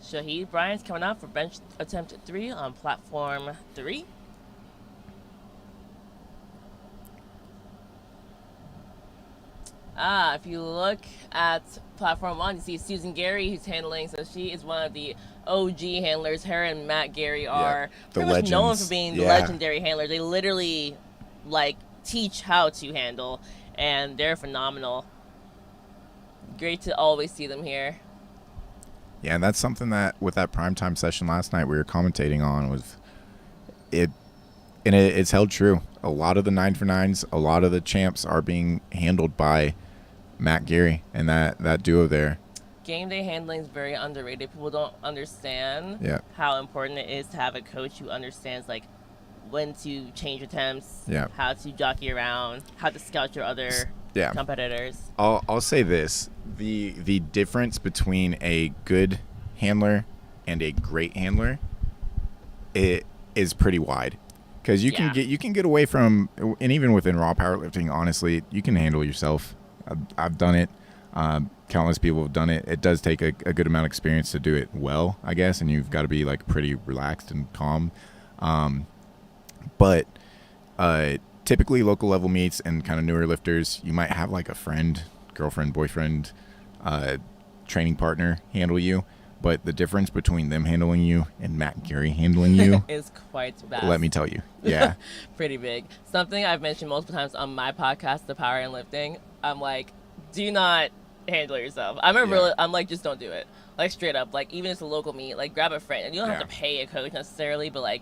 Speaker 1: Shahid Bryant's coming out for bench attempt 3 on platform 3. If you look at platform 1, you see Susan Gary, who's handling. So she is one of the OG handlers. Her and Matt Gary are pretty much known for being the legendary handlers. They literally, teach how to handle, and they're phenomenal. Great to always see them here.
Speaker 2: Yeah, and that's something that with that primetime session last night we were commentating on was it, and it's held true. A lot of the 9-for-9s, a lot of the champs are being handled by Matt Gary and that duo there.
Speaker 1: Game day handling is very underrated. People don't understand how important it is to have a coach who understands when to change attempts, how to jockey around, how to scout your other competitors.
Speaker 2: I'll say this. The difference between a good handler and a great handler, it is pretty wide. Because you can get away from, and even within raw powerlifting, honestly, you can handle yourself. I've done it. Countless people have done it. It does take a good amount of experience to do it well, I guess, and you've got to be pretty relaxed and calm. But typically local level meets and kind of newer lifters, you might have a friend, girlfriend, boyfriend, training partner handle you. But the difference between them handling you and Matt Gary handling you
Speaker 1: is quite vast.
Speaker 2: Let me tell you. Yeah.
Speaker 1: Pretty big. Something I've mentioned multiple times on my podcast, The Power in Lifting. I'm do not handle yourself. I remember I'm just don't do it. Straight up. Even if it's a local meet, grab a friend. And you don't have to pay a coach necessarily, but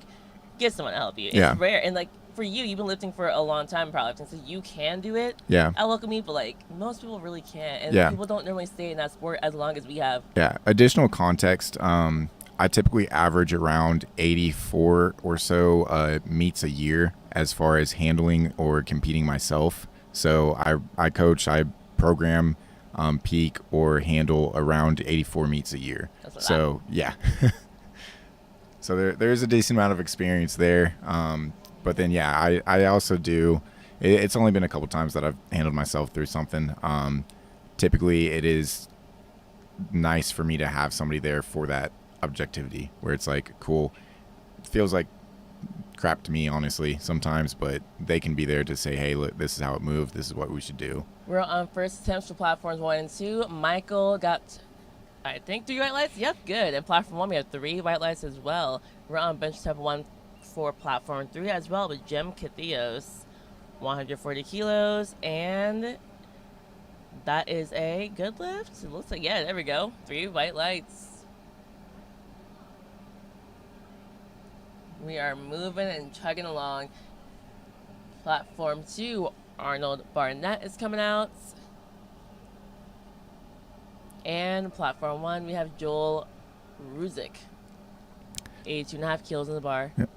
Speaker 1: get someone to help you. It's rare. And for you, you've been lifting for a long time in powerlifting, so you can do it at local meet, but most people really can't. And people don't normally stay in that sport as long as we have. Yeah.
Speaker 2: Additional context, I typically average around 84 or so meets a year as far as handling or competing myself. So I coach, I program, peak or handle around 84 meets a year. So so there's a decent amount of experience there. But then, I also do. It's only been a couple times that I've handled myself through something. Typically, it is nice for me to have somebody there for that objectivity, where it's cool. It feels like crap to me, honestly, sometimes, but they can be there to say, hey, look, this is how it moved. This is what we should do.
Speaker 1: We're on first attempts for platforms 1 and 2. Michael got, I think, 3 white lights. Yep, good. And platform 1, we have 3 white lights as well. We're on bench step 1. For platform 3 as well with Jem Cathios, 140 kilos, and that is a good lift. It looks like, there we go, 3 white lights. We are moving and chugging along. Platform 2, Arnold Barnett is coming out. And Platform 1, we have Joel Ruzic, 82.5 kilos in the bar.
Speaker 2: Yep.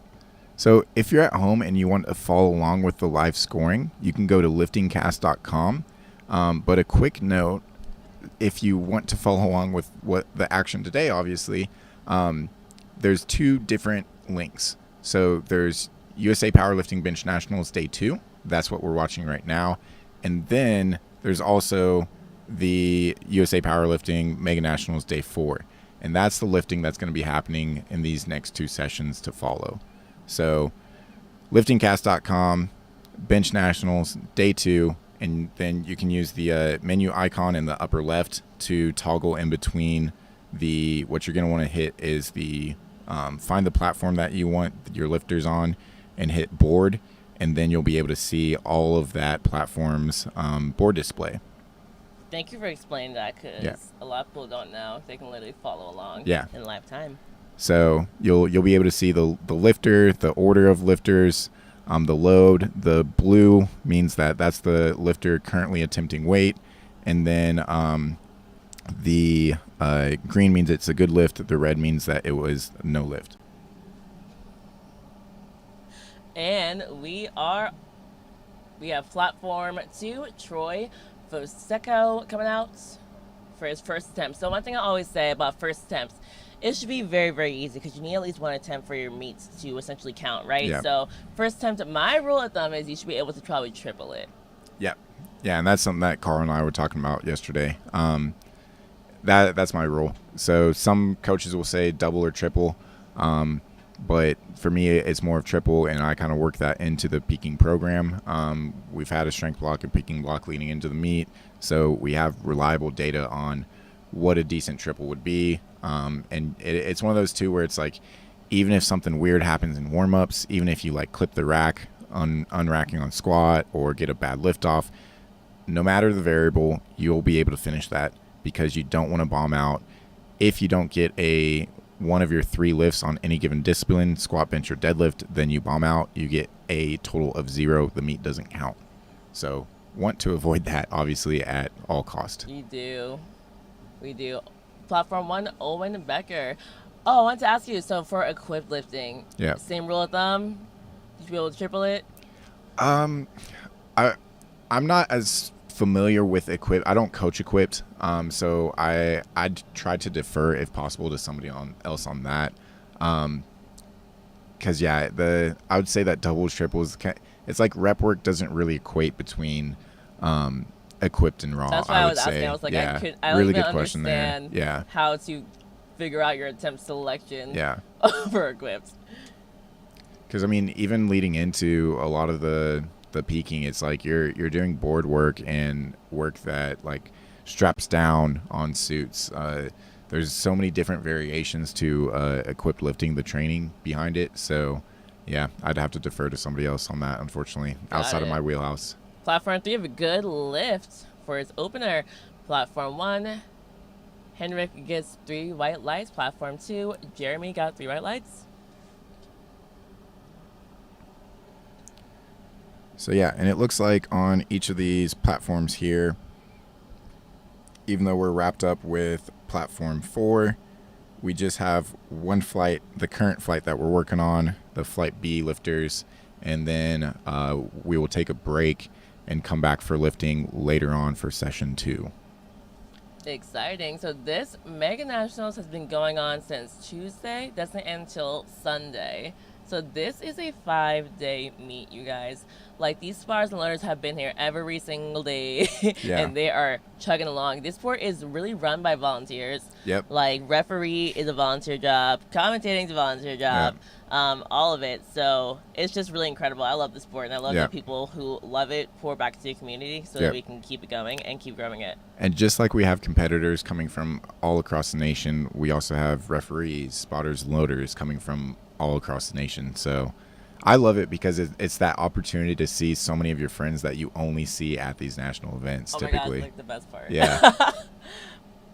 Speaker 2: So if you're at home and you want to follow along with the live scoring, you can go to liftingcast.com. But a quick note, if you want to follow along with what the action today, obviously, there's 2 different links. So there's USA Powerlifting Bench Nationals Day 2. That's what we're watching right now. And then there's also the USA Powerlifting Mega Nationals Day 4. And that's the lifting that's going to be happening in these next 2 sessions to follow. So liftingcast.com, Bench Nationals, Day 2, and then you can use the menu icon in the upper left to toggle in between what you're going to want to hit is the find the platform that you want your lifters on and hit board, and then you'll be able to see all of that platform's board display.
Speaker 1: Thank you for explaining that, because a lot of people don't know. They can literally follow along in live time.
Speaker 2: So you'll be able to see the lifter, the order of lifters, the load. The blue means that's the lifter currently attempting weight, and then the green means it's a good lift. The red means that it was no lift.
Speaker 1: And we have Platform 2, Troy Foseco coming out for his first attempt. So one thing I always say about first attempts, it should be very, very easy because you need at least one attempt for your meets to essentially count, right?
Speaker 2: Yeah.
Speaker 1: So first attempt, my rule of thumb is you should be able to probably triple it.
Speaker 2: Yeah. Yeah, and that's something that Carl and I were talking about yesterday. That's my rule. So some coaches will say double or triple, but for me, it's more of triple, and I kind of work that into the peaking program. We've had a strength block and peaking block leading into the meet, so we have reliable data on what a decent triple would be. And it's one of those two where it's like, even if something weird happens in warm-ups, even if you like clip the rack unracking on squat or get a bad lift off, no matter the variable, you'll be able to finish that because you don't want to bomb out. If you don't get one of your 3 lifts on any given discipline, squat, bench, or deadlift, then you bomb out. You get a total of 0. The meet doesn't count. So want to avoid that, obviously, at all cost.
Speaker 1: You do. We do. Platform 1, Owen Becker. Oh, I wanted to ask you, so for equipped lifting, same rule of thumb? You should be able to triple it?
Speaker 2: I'm not as familiar with equipped. I don't coach equipped, so I'd try to defer if possible to somebody else on that. Because I would say that doubles, triples, it's like rep work doesn't really equate between equipped and raw.
Speaker 1: That's why I was asking. I was like, I
Speaker 2: really
Speaker 1: don't
Speaker 2: good question there.
Speaker 1: understand how to figure out your attempt selection for equipped.
Speaker 2: Because I mean, even leading into a lot of the peaking, it's like you're doing board work and work that like straps down on suits. There's so many different variations to equipped lifting, the training behind it. So yeah, I'd have to defer to somebody else on that, unfortunately, outside of my wheelhouse.
Speaker 1: Platform 3 have a good lift for his opener. Platform 1, Henrik gets 3 white lights. Platform 2, Jeremy got 3 white lights.
Speaker 2: So yeah, and it looks like on each of these platforms here, even though we're wrapped up with Platform 4, we just have one flight, the current flight that we're working on, the Flight B lifters, and then we will take a break and come back for lifting later on for session 2.
Speaker 1: Exciting. So this Mega Nationals has been going on since Tuesday. Doesn't end until Sunday. So this is a 5-day meet, you guys. Like, these spars and learners have been here every single day, and they are chugging along. This sport is really run by volunteers.
Speaker 2: Yep.
Speaker 1: Like, referee is a volunteer job, commentating is a volunteer job, all of it. So it's just really incredible. I love the sport, and I love that people who love it pour back to the community so that we can keep it going and keep growing it.
Speaker 2: And just like we have competitors coming from all across the nation, we also have referees, spotters, and loaders coming from all across the nation. So I love it because it's that opportunity to see so many of your friends that you only see at these national events typically.
Speaker 1: My God, it's like the best part.
Speaker 2: Yeah.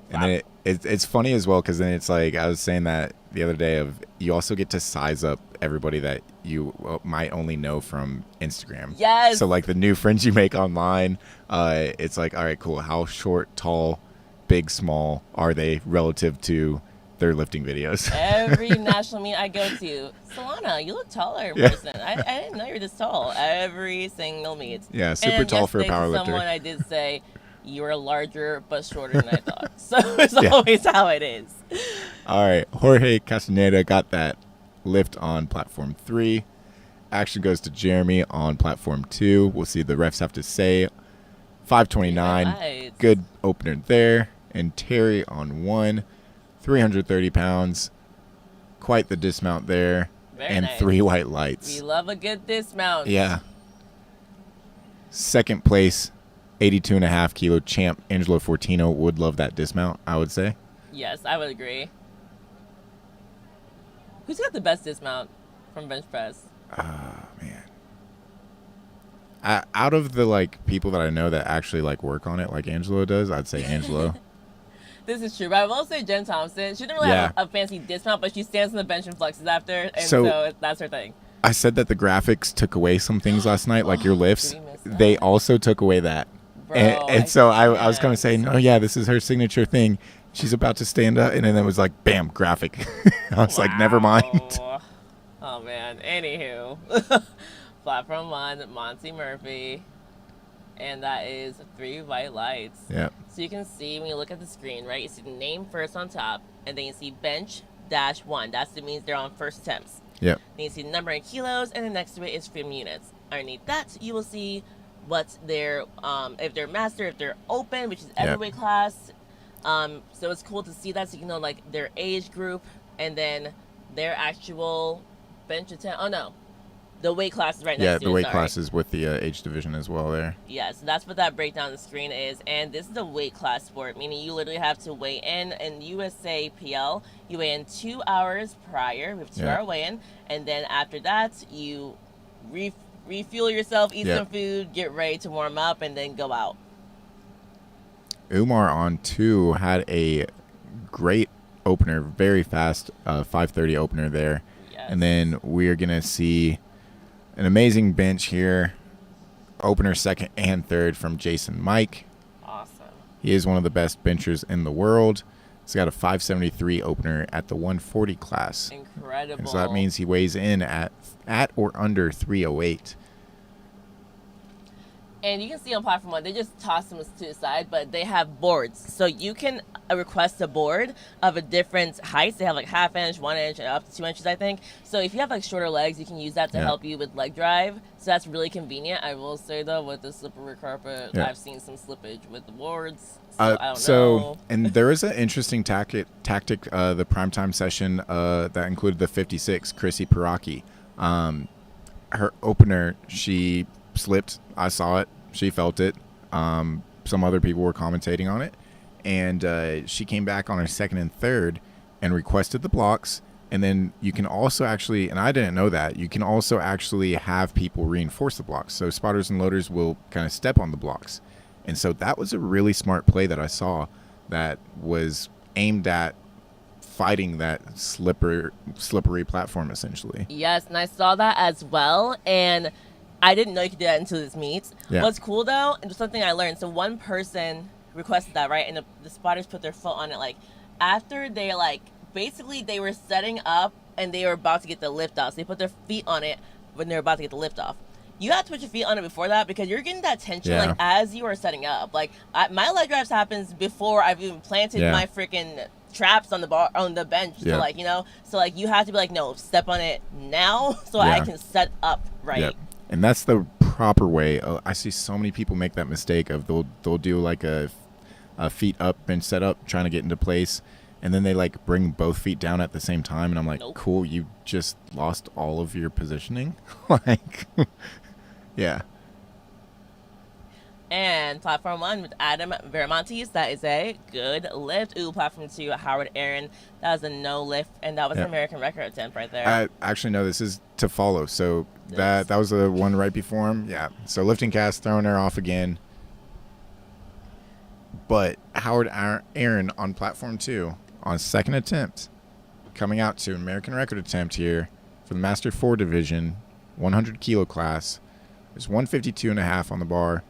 Speaker 2: And then It's funny as well because then it's like I was saying that the other day of you also get to size up everybody that you might only know from Instagram.
Speaker 1: Yes.
Speaker 2: So like the new friends you make online, it's like, all right, cool. How short, tall, big, small are they relative to their lifting videos?
Speaker 1: Every national meet I go to, Solana, you look taller in person. I didn't know you were this tall. Every single meet.
Speaker 2: Yeah, super tall for a powerlifter.
Speaker 1: Someone I did say, you are larger but shorter than I thought. So it's always how it is.
Speaker 2: All right, Jorge Castaneda got that lift on platform 3. Action goes to Jeremy on platform 2. We'll see the refs have to say. 529, good opener there. And Terry on 1, 330 pounds. Quite the dismount there.
Speaker 1: Very
Speaker 2: and
Speaker 1: nice.
Speaker 2: 3 white lights.
Speaker 1: We love a good dismount.
Speaker 2: Yeah. Second place, 82.5 kilo champ Angelo Fortino would love that dismount, I would say.
Speaker 1: Yes, I would agree. Who's got the best dismount from bench press?
Speaker 2: Man. Out of the like people that I know that actually like work on it like Angelo does, I'd say Angelo.
Speaker 1: This is true, but I will say Jen Thompson. She didn't really have a fancy dismount, but she stands on the bench and flexes after, and so that's her thing.
Speaker 2: I said that the graphics took away some things last night, like your lifts. They also took away that.
Speaker 1: Bro,
Speaker 2: and so I was going to say, no, yeah, this is her signature thing. She's about to stand up, and then it was like, bam, graphic. I was like, never mind.
Speaker 1: Oh, man. Anywho. Platform 1, Monty Murphy. And that is 3 white lights.
Speaker 2: Yeah.
Speaker 1: So you can see when you look at the screen, right? You see the name first on top, and then you see bench-1. That means they're on first attempts.
Speaker 2: Yep.
Speaker 1: Then you see the number in kilos, and then next to it is FIM units. Underneath that, you will see what's their, if they're master, if they're open, which is every weight class. So it's cool to see that, so you can know like their age group, and then their actual bench attempt. Oh no, the weight classes right next to it.
Speaker 2: Yeah, the weight classes with the age division as well there.
Speaker 1: Yeah, so that's what that breakdown on the screen is. And this is a weight class sport, meaning you literally have to weigh in USA PL, you weigh in 2 hours prior, we have 2 hour weigh in, and then after that, you refuel yourself, eat some food, get ready to warm up, and then go out.
Speaker 2: Umar on 2 had a great opener, very fast 5:30 opener there. Yes. And then we're going to see an amazing bench here. Opener 2nd and 3rd from Jason Mike.
Speaker 1: Awesome.
Speaker 2: He is one of the best benchers in the world. He's got a 573 opener at the 140 class.
Speaker 1: Incredible.
Speaker 2: And so that means he weighs in at or under 308.
Speaker 1: And you can see on platform 1, they just toss them to the side, but they have boards. So you can request a board of a different height. They have like 1/2 inch, 1 inch, and up to 2 inches, I think. So if you have like shorter legs, you can use that to help you with leg drive. So that's really convenient. I will say though, with the slippery carpet, I've seen some slippage with the boards. So I don't know.
Speaker 2: And there is an interesting tactic, the primetime session that included the 56, Chrissy Piraki. Her opener, she slipped. I saw it. She felt it. Some other people were commentating on it. And she came back on her 2nd and 3rd and requested the blocks. And then you can also actually, and I didn't know that, you can also actually have people reinforce the blocks. So spotters and loaders will kind of step on the blocks. And so that was a really smart play that I saw that was aimed at fighting that slippery platform, essentially.
Speaker 1: Yes, and I saw that as well. And I didn't know you could do that until this meet. Yeah. What's cool though, and something I learned, so one person requested that, right? And the spotters put their foot on it, like after they basically they were setting up and they were about to get the lift off. So they put their feet on it when they were about to get the lift off. You have to put your feet on it before that because you're getting that tension like as you are setting up. Like my leg drives happens before I've even planted my freaking traps on the bench. So so you have to be like, no, step on it now so I can set up right. Yep.
Speaker 2: And that's the proper way. I see so many people make that mistake of they'll do like a feet up and set up trying to get into place, and then they like bring both feet down at the same time, and I'm like, cool, you just lost all of your positioning. Like, yeah.
Speaker 1: And platform 1 with Adam Veramontes, that is a good lift. Ooh, platform 2, Howard Aaron, that was a no lift, and that was an American record attempt right there.
Speaker 2: I actually know this is to follow, so that was the one right before him. Yeah, so lifting cast, throwing her off again. But Howard Aaron on platform 2 on second attempt, coming out to American record attempt here for the Master 4 division, 100 kilo class. There's 152.5 on the bar,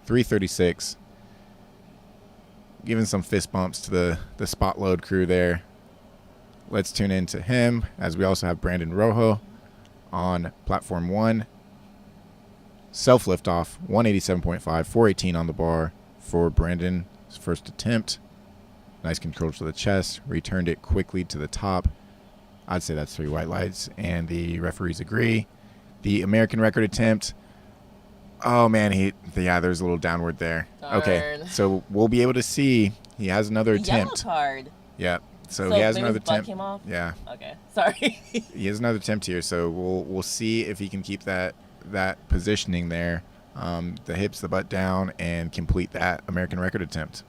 Speaker 2: 336. Giving some fist bumps to the spot load crew there. Let's tune in to him, as we also have Brandon Rojo on platform 1. Self liftoff, 187.5, 418 on the bar for Brandon's first attempt. Nice control to the chest, returned it quickly to the top. I'd say that's 3 white lights, and the referees agree. The American record attempt, oh man, there's a little downward there.
Speaker 1: Darn.
Speaker 2: Okay, so we'll be able to see he has another attempt.
Speaker 1: Yellow card.
Speaker 2: Yeah, so he has another attempt.
Speaker 1: Came off?
Speaker 2: Yeah.
Speaker 1: Okay, sorry.
Speaker 2: He has another attempt here, so we'll see if he can keep that positioning there, the hips, the butt down, and complete that American record attempt.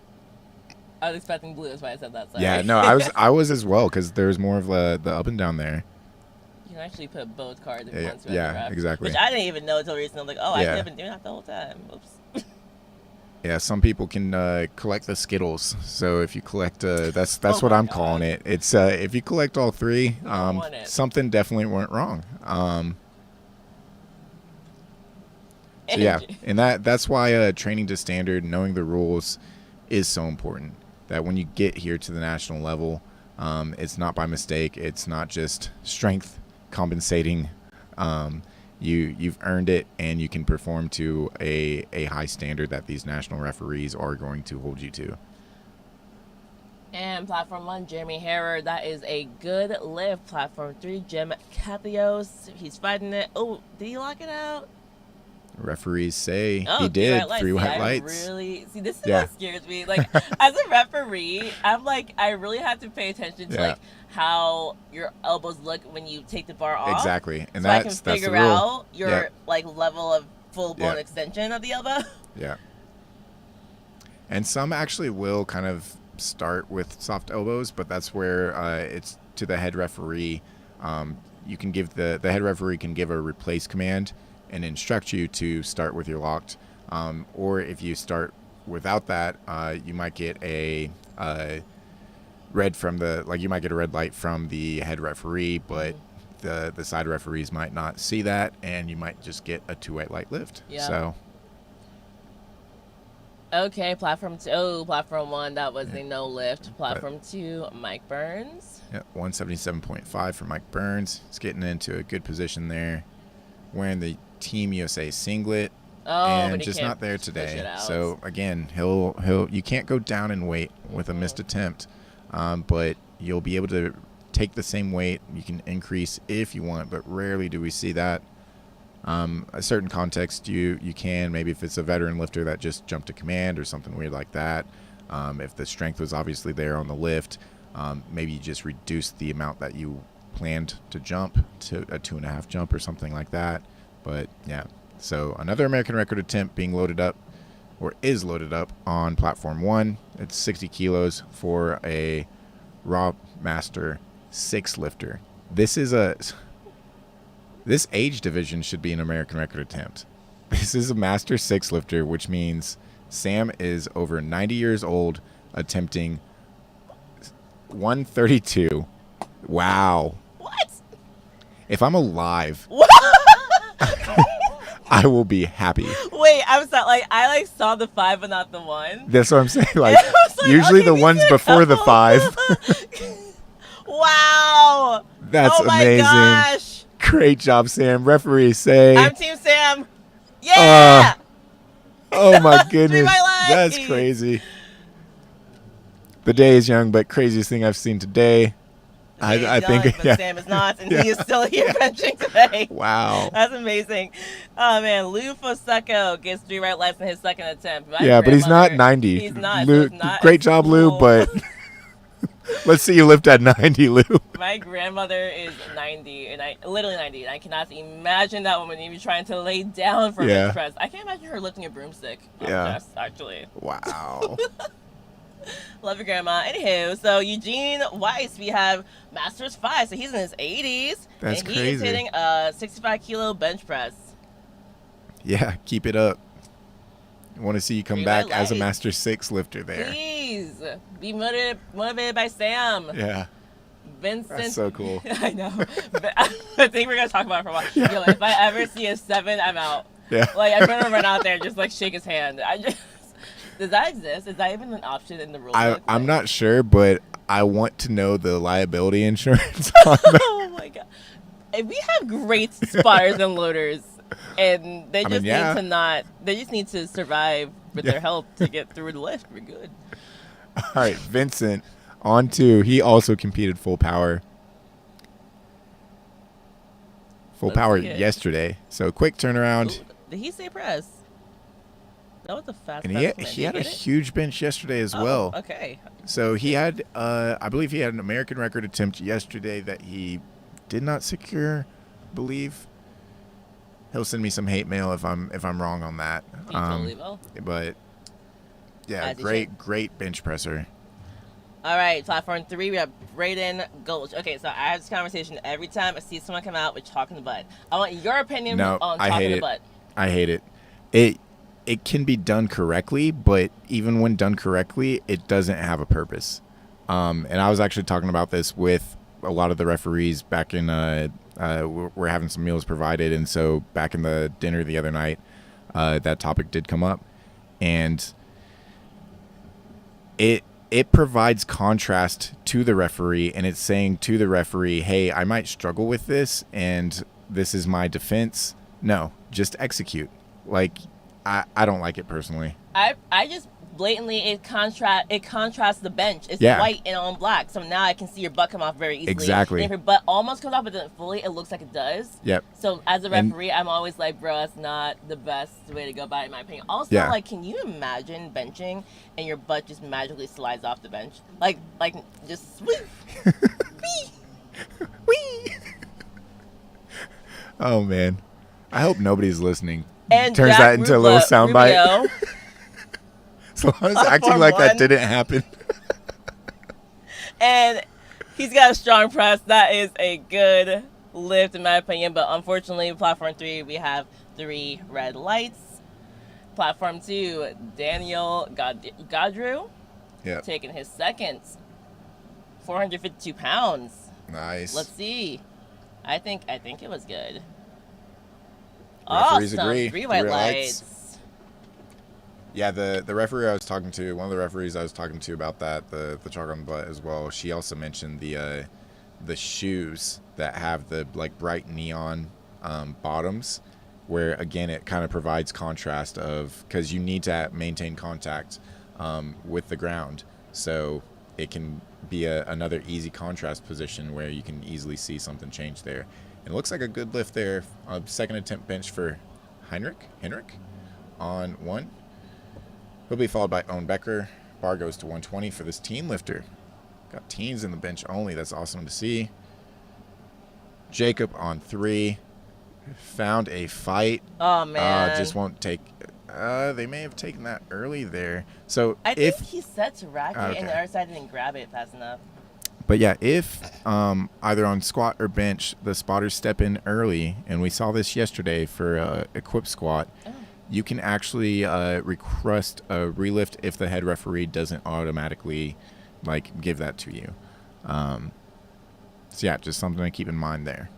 Speaker 1: I was expecting blue, that's why I said that. Sorry.
Speaker 2: Yeah, no, I was as well, because there's more of the up and down there.
Speaker 1: You can actually put both cards in one
Speaker 2: Yeah, exactly.
Speaker 1: Which I didn't even know until recently. I'm like, I could have been doing that the whole time. Oops.
Speaker 2: Yeah, some people can collect the Skittles. So if you collect, that's what I'm calling it. It's if you collect all 3, something definitely went wrong. So yeah, and that's why training to standard, knowing the rules, is so important. That when you get here to the national level, it's not by mistake. It's not just strength compensating. You've earned it, and you can perform to a high standard that these national referees are going to hold you to.
Speaker 1: And platform 1, Jeremy Harrer, that is a good lift. Platform 3, Jim Cathios, he's fighting it. Oh, did he lock it out?
Speaker 2: Referees say he did. 3 white lights.
Speaker 1: See, this is what scares me. Like, as a referee, I'm like, I really have to pay attention to like how your elbows look when you take the bar off.
Speaker 2: Exactly, and
Speaker 1: so I can figure out your like level of full blown extension of the elbow. Yeah.
Speaker 2: And some actually will kind of start with soft elbows, but that's where it's to the head referee. You can give the head referee can give a replace command and instruct you to start with your locked, or if you start without that, you might get a red from you might get a red light from the head referee, but the side referees might not see that, and you might just get a 2 white light lift. Yeah. So.
Speaker 1: Okay, platform 2. Oh, platform 1, that was a no lift. Platform 2, Mike Burns.
Speaker 2: Yeah, 177.5 for Mike Burns. He's getting into a good position there, wearing the Team USA singlet, and just not there today. So again, you can't go down in weight with a missed attempt, but you'll be able to take the same weight. You can increase if you want, but rarely do we see that. A certain context, you can, maybe if it's a veteran lifter that just jumped to command or something weird like that. If the strength was obviously there on the lift, maybe you just reduce the amount that you planned to jump to a 2.5 jump or something like that. But yeah, so another American record attempt being loaded up, or is loaded up on platform 1. It's 60 kilos for a Raw Master 6 lifter. This age division should be an American record attempt. This is a Master 6 lifter, which means Sam is over 90 years old, attempting 132. Wow.
Speaker 1: What?
Speaker 2: If I'm alive, I will be happy.
Speaker 1: Wait, I'm sorry. Like, I saw the 5, but not the 1.
Speaker 2: That's what I'm saying. Like usually the one's before the 5.
Speaker 1: Wow.
Speaker 2: That's amazing. Gosh. Great job, Sam. Referees say.
Speaker 1: I'm Team Sam. Yeah.
Speaker 2: Oh my goodness. That's crazy. The day is young, but craziest thing I've seen today. I think
Speaker 1: but Sam is not, and he is still here benching today.
Speaker 2: Wow,
Speaker 1: that's amazing. Oh man, Lou Foseco gets 3 right lights in his second attempt.
Speaker 2: But he's not 90.
Speaker 1: He's not.
Speaker 2: Lou,
Speaker 1: so not
Speaker 2: great job, Lou. But let's see you lift at 90, Lou.
Speaker 1: My grandmother is 90, and literally 90, and I cannot imagine that woman even trying to lay down for bench press. I can't imagine her lifting a broomstick. Chest, actually.
Speaker 2: Wow.
Speaker 1: Love your grandma. Anywho, so Eugene Weiss, we have Masters 5, so he's in his 80s.
Speaker 2: That's
Speaker 1: and he
Speaker 2: crazy.
Speaker 1: is hitting a 65 kilo bench press.
Speaker 2: Yeah, keep it up. Want to see you come
Speaker 1: 3
Speaker 2: back
Speaker 1: red
Speaker 2: as a
Speaker 1: lights.
Speaker 2: Master 6 lifter there.
Speaker 1: Please be motivated by Sam.
Speaker 2: Yeah.
Speaker 1: Vincent.
Speaker 2: That's so cool.
Speaker 1: I know. I think we're gonna talk about it for a while.
Speaker 2: Yeah.
Speaker 1: Yo, if I ever see a 7, I'm out.
Speaker 2: Yeah.
Speaker 1: Like, I'm gonna run out there and just like shake his hand. Does that exist? Is that even an option in the rule book?
Speaker 2: I'm not sure, but I want to know the liability insurance on that.
Speaker 1: Oh my god. And we have great spotters and loaders, and they just need to survive with their help to get through the lift. We're good.
Speaker 2: All right, Vincent on 2. He also competed full power.
Speaker 1: Let's
Speaker 2: Power
Speaker 1: see it.
Speaker 2: yesterday. So quick turnaround.
Speaker 1: Ooh, did he say press? That was a fast
Speaker 2: And
Speaker 1: press.
Speaker 2: he had a huge bench yesterday as
Speaker 1: Oh,
Speaker 2: well.
Speaker 1: Okay.
Speaker 2: So he had, I believe he had an American record attempt yesterday that he did not secure, I believe. He'll send me some hate mail if I'm wrong on that.
Speaker 1: He totally will.
Speaker 2: But yeah,
Speaker 1: As he should.
Speaker 2: great bench presser.
Speaker 1: All right, platform 3, we have Braden Gulch. Okay, so I have this conversation every time I see someone come out with chalk in the butt. I want your opinion
Speaker 2: No,
Speaker 1: on
Speaker 2: I
Speaker 1: chalk
Speaker 2: hate
Speaker 1: in the
Speaker 2: it.
Speaker 1: butt.
Speaker 2: I hate it. It can be done correctly, but even when done correctly, it doesn't have a purpose. And I was actually talking about this with a lot of the referees back in. We're having some meals provided, and so back in the dinner the other night, that topic did come up, and it provides contrast to the referee, and it's saying to the referee, hey, I might struggle with this, and this is my defense. No, just execute. Like, I don't like it personally.
Speaker 1: I just blatantly it contrasts the bench. It's
Speaker 2: Yeah.
Speaker 1: white and on black, so now I can see your butt come off very easily.
Speaker 2: Exactly.
Speaker 1: And if your butt almost comes off but doesn't fully, it looks like it does.
Speaker 2: Yep.
Speaker 1: So as a
Speaker 2: And-
Speaker 1: referee, I'm always like, bro, that's not the best way to go about it, in my opinion. Also,
Speaker 2: Yeah.
Speaker 1: like, can you imagine benching and your butt just magically slides off the bench? Like just sweep. Whee!
Speaker 2: Whee! Oh man, I hope nobody's listening.
Speaker 1: And
Speaker 2: Turns
Speaker 1: Jack
Speaker 2: that into a little soundbite.
Speaker 1: Rubio,
Speaker 2: So I was acting
Speaker 1: Platform
Speaker 2: like that
Speaker 1: 1.
Speaker 2: didn't happen.
Speaker 1: and he's got a strong press. That is a good lift in my opinion, but unfortunately, platform 3, we have 3 red lights. Platform 2, Daniel Godrew
Speaker 2: Yeah.
Speaker 1: taking his second. 452 pounds.
Speaker 2: Nice.
Speaker 1: Let's see. I think it was good.
Speaker 2: Referees
Speaker 1: Awesome.
Speaker 2: agree.
Speaker 1: 3 white
Speaker 2: Three
Speaker 1: lights.
Speaker 2: Yeah, the referee I was talking to, one of the referees I was talking to about that, the chalk on the butt as well. She also mentioned the shoes that have the like bright neon bottoms, where again it kind of provides contrast of, because you need to maintain contact with the ground, so it can be another easy contrast position where you can easily see something change there. And it looks like a good lift there. Second attempt bench for Henrik on 1. He'll be followed by Owen Becker. Bar goes to 120 for this teen lifter. Got teens in the bench only. That's awesome to see. Jacob on 3. Found a fight.
Speaker 1: Oh man.
Speaker 2: Just won't take. They may have taken that early there. So
Speaker 1: I
Speaker 2: if
Speaker 1: think he set to racket and
Speaker 2: Okay.
Speaker 1: the other side didn't grab it fast enough.
Speaker 2: But yeah, if either on squat or bench, the spotters step in early, and we saw this yesterday for equip squat, you can actually request a relift if the head referee doesn't automatically like give that to you. So yeah, just something to keep in mind there.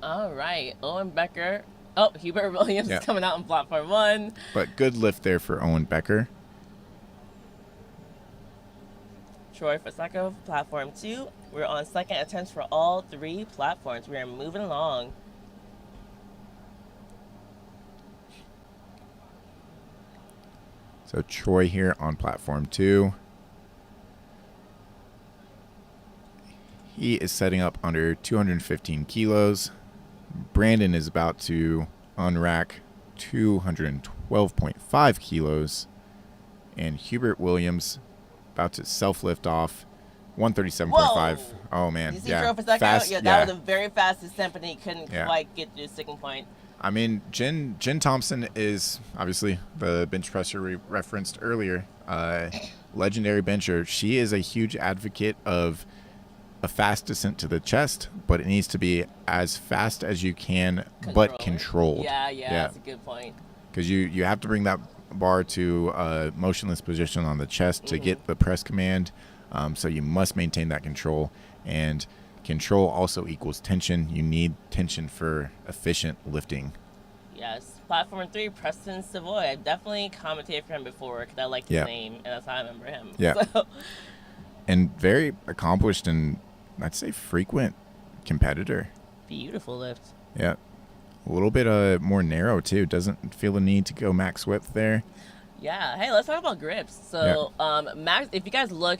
Speaker 1: All right, Owen Becker. Oh, Hubert Williams
Speaker 2: Yeah.
Speaker 1: is coming out on platform 1.
Speaker 2: But good lift there for Owen Becker.
Speaker 1: Troy Faseko, platform 2. We're on second attempts for all 3 platforms. We are moving along.
Speaker 2: So Troy here on platform 2. He is setting up under 215 kilos. Brandon is about to unrack 212.5 kilos. And Hubert Williams about to self-lift off 137.5.
Speaker 1: Whoa.
Speaker 2: Oh, man.
Speaker 1: You see
Speaker 2: Yeah.
Speaker 1: Troy Faseko?
Speaker 2: Fast,
Speaker 1: Yeah,
Speaker 2: yeah.
Speaker 1: that was a very fast descent, but he couldn't
Speaker 2: Yeah.
Speaker 1: quite get to the sticking point.
Speaker 2: I mean, Jen Thompson is obviously the bench presser we referenced earlier. Legendary bencher. She is a huge advocate of a fast descent to the chest, but it needs to be as fast as you can, but controlled.
Speaker 1: Yeah, that's a good point.
Speaker 2: because you have to bring that bar to a motionless position on the chest to get the press command. So you must maintain that control, and control also equals tension. You need tension for efficient lifting.
Speaker 1: Yes. Platform 3, Preston Savoy. I definitely commented for him before because I like his name, and that's how I remember him.
Speaker 2: Yeah.
Speaker 1: So.
Speaker 2: And very accomplished and I'd say frequent competitor.
Speaker 1: Beautiful lift.
Speaker 2: Yeah. A little bit more narrow, too. Doesn't feel the need to go max width there.
Speaker 1: Yeah. Hey, let's talk about grips. So, max. If you guys look,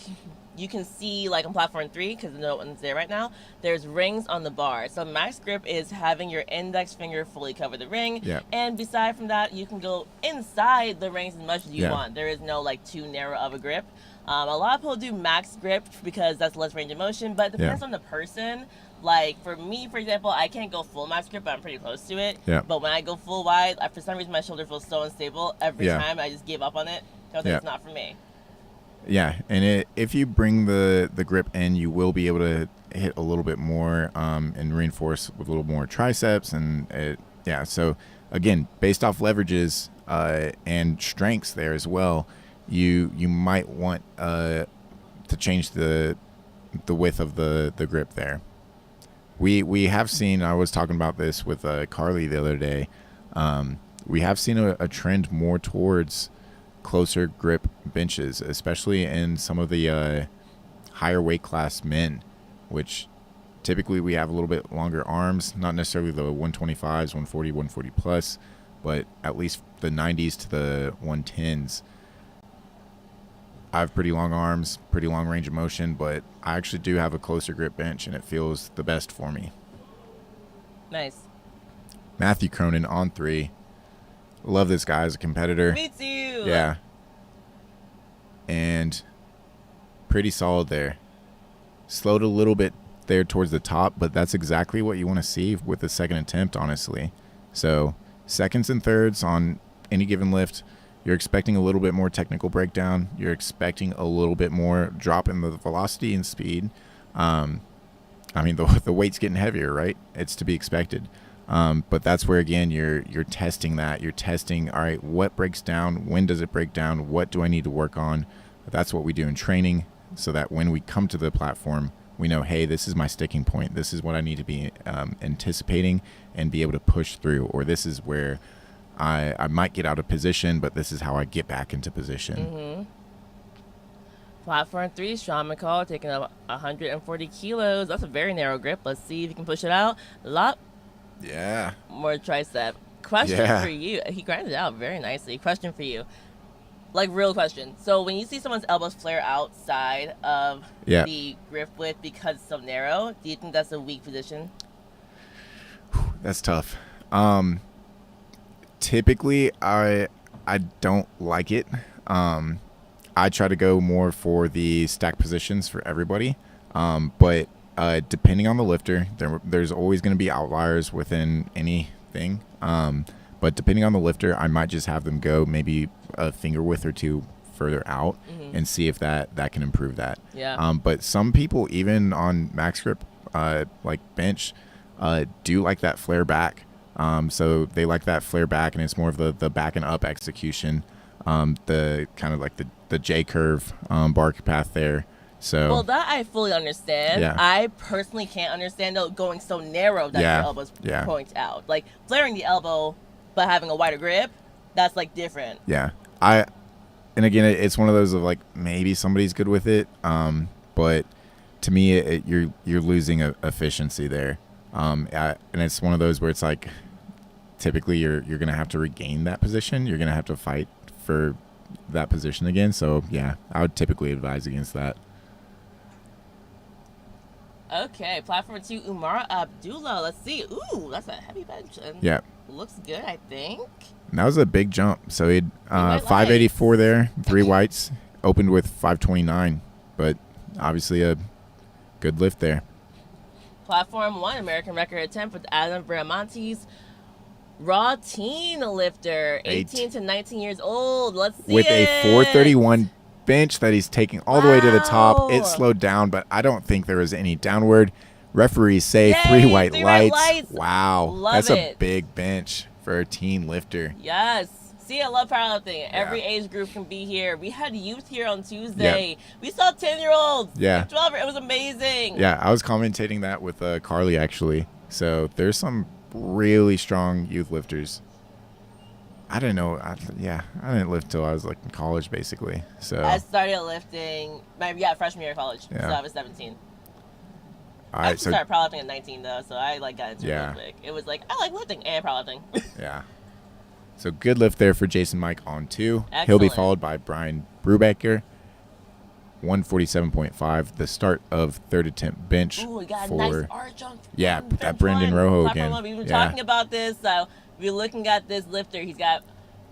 Speaker 1: you can see, like on platform 3, because no one's there right now, there's rings on the bar. So max grip is having your index finger fully cover the ring.
Speaker 2: Yeah.
Speaker 1: And beside from that, you can go inside the rings as much as you want. There is no like too narrow of a grip. A lot of people do max grip because that's less range of motion, but it depends on the person. Like for me, for example, I can't go full max grip, but I'm pretty close to it.
Speaker 2: Yeah.
Speaker 1: But when I go full wide, for some reason my shoulder feels so unstable every time. I just give up on it because it's not for me.
Speaker 2: Yeah, and if you bring the grip in, you will be able to hit a little bit more and reinforce with a little more triceps. And so again, based off leverages and strengths there as well, you might want to change the width of the grip there. We have seen, I was talking about this with Carly the other day, we have seen a trend more towards closer grip benches, especially in some of the higher weight class men, which typically we have a little bit longer arms, not necessarily the 125s, 140, 140 plus, but at least the 90s to the 110s. I have pretty long arms, pretty long range of motion, but I actually do have a closer grip bench, and it feels the best for me.
Speaker 1: Nice.
Speaker 2: Matthew Cronin on 3. Love this guy as a competitor.
Speaker 1: Me too.
Speaker 2: Yeah. And pretty solid there. Slowed a little bit there towards the top, but that's exactly what you want to see with the second attempt, honestly. So seconds and thirds on any given lift, you're expecting a little bit more technical breakdown. You're expecting a little bit more drop in the velocity and speed. I mean, the weight's getting heavier, right? It's to be expected. But that's where, again, you're testing that. You're testing, all right, what breaks down? When does it break down? What do I need to work on? That's what we do in training, so that when we come to the platform, we know, hey, this is my sticking point. This is what I need to be anticipating and be able to push through. Or this is where I might get out of position, but this is how I get back into position.
Speaker 1: Mm-hmm. Platform 3, Sean McCall taking up 140 kilos. That's a very narrow grip. Let's see if you can push it out. A lot more tricep. Question for you. He grinded it out very nicely. Question for you. Like, real question. So when you see someone's elbows flare outside of the grip width because it's so narrow, do you think that's a weak position?
Speaker 2: That's tough. Typically, I don't like it. I try to go more for the stack positions for everybody. But depending on the lifter, there's always going to be outliers within anything. But depending on the lifter, I might just have them go maybe a finger width or two further out and see if that can improve that.
Speaker 1: Yeah.
Speaker 2: But some people, even on max grip, like bench, do like that flare back. So they like that flare back, and it's more of the back and up execution, the kind of like the J curve bar path there. So
Speaker 1: well, that I fully understand.
Speaker 2: Yeah.
Speaker 1: I personally can't understand though going so narrow that your elbows point out. Like flaring the elbow but having a wider grip, that's like different.
Speaker 2: Yeah. And again, it's one of those of like maybe somebody's good with it, but to me, you're losing efficiency there. And it's one of those where it's like typically you're going to have to regain that position. You're going to have to fight for that position again. So yeah, I would typically advise against that.
Speaker 1: Okay, platform 2, Umar Abdullah. Let's see. Ooh, that's a heavy bench. And looks good, I think.
Speaker 2: And that was a big jump. So he had 584 there, 3 whites, opened with 529, but obviously a good lift there.
Speaker 1: Platform 1, American record attempt with Adam Bramantes. Raw teen lifter, 18 to 19 years old. Let's see
Speaker 2: with a 431 bench that he's taking all the way to the top. It slowed down, but I don't think there was any downward. Referees say 3 white lights. Wow.
Speaker 1: Love
Speaker 2: That's
Speaker 1: it.
Speaker 2: a big bench for a teen lifter.
Speaker 1: Yes. See, I love powerlifting. Every age group can be here. We had youth here on Tuesday.
Speaker 2: Yep.
Speaker 1: We saw 10-year-olds.
Speaker 2: Yeah.
Speaker 1: 12. It was amazing.
Speaker 2: Yeah, I was commentating that with Carly, actually. So there's some really strong youth lifters. I didn't know. I didn't lift till I was like in college, basically. So
Speaker 1: I started lifting freshman year of college. So I was 17. I started powerlifting at 19 though, so I like got into it real quick. It was like I like lifting and powerlifting.
Speaker 2: Yeah. So good lift there for Jason Mike on 2.
Speaker 1: Excellent.
Speaker 2: He'll be followed by Brian Brubaker, 147.5. The start of third attempt bench.
Speaker 1: Ooh, we got a nice arch on.
Speaker 2: That Brendan Rojo again.
Speaker 1: We've been talking about this. So we're looking at this lifter. He's gonna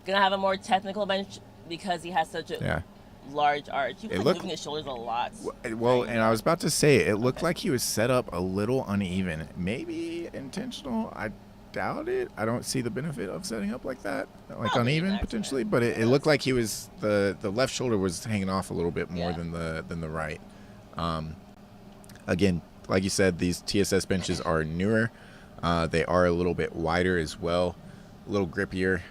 Speaker 1: have a more technical bench because he has such a large arch. He was moving his shoulders a lot.
Speaker 2: Well, and I was about to say, it looked like he was set up a little uneven. Maybe intentional. I doubt it. I don't see the benefit of setting up like that, like uneven potentially. But it looked like he was the left shoulder was hanging off a little bit more than the right. Again, like you said, these TSS benches are newer. They are a little bit wider as well, a little grippier.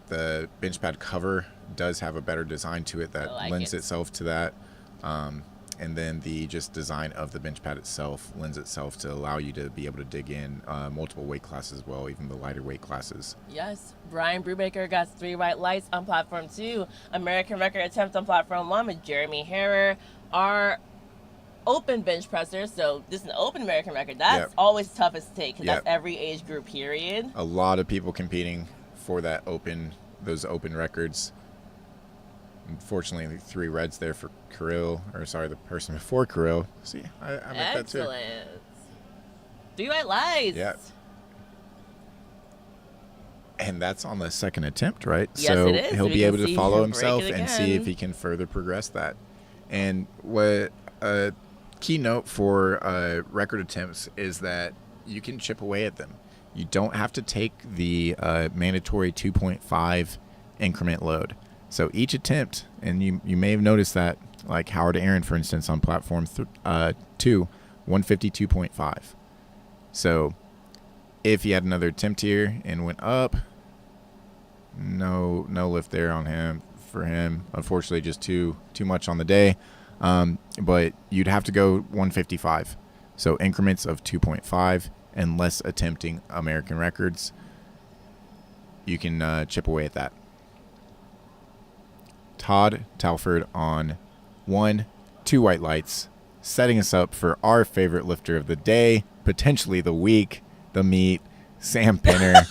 Speaker 2: The bench pad cover does have a better design to it that lends itself to that. And then the just design of the bench pad itself lends itself to allow you to be able to dig in multiple weight classes as well, even the lighter weight classes.
Speaker 1: Yes. Brian Brubaker got 3 white lights on platform 2. American record attempt on platform 1 with Jeremy Harrer. Our open bench presser, so this is an open American record. That's always toughest to take because that's every age group, period.
Speaker 2: A lot of people competing for those open records. Unfortunately, 3 reds there for the person before Kirill. See, I make that too.
Speaker 1: Excellent. 3 white lights.
Speaker 2: Yeah. And that's on the second attempt, right?
Speaker 1: Yes,
Speaker 2: so
Speaker 1: it is.
Speaker 2: He'll be able to follow himself and see if he can further progress that. And what a key note for record attempts is that you can chip away at them. You don't have to take the mandatory 2.5 increment load. So each attempt, and you may have noticed that, like Howard Aaron, for instance, on platform 2, 152.5. So if he had another attempt here and went up, no lift there for him. Unfortunately, just too much on the day. But you'd have to go 155. So increments of 2.5 and less attempting American records. You can chip away at that. Todd Talford on 1, 2 white lights, setting us up for our favorite lifter of the day, potentially the week, the meat, Sam Penner.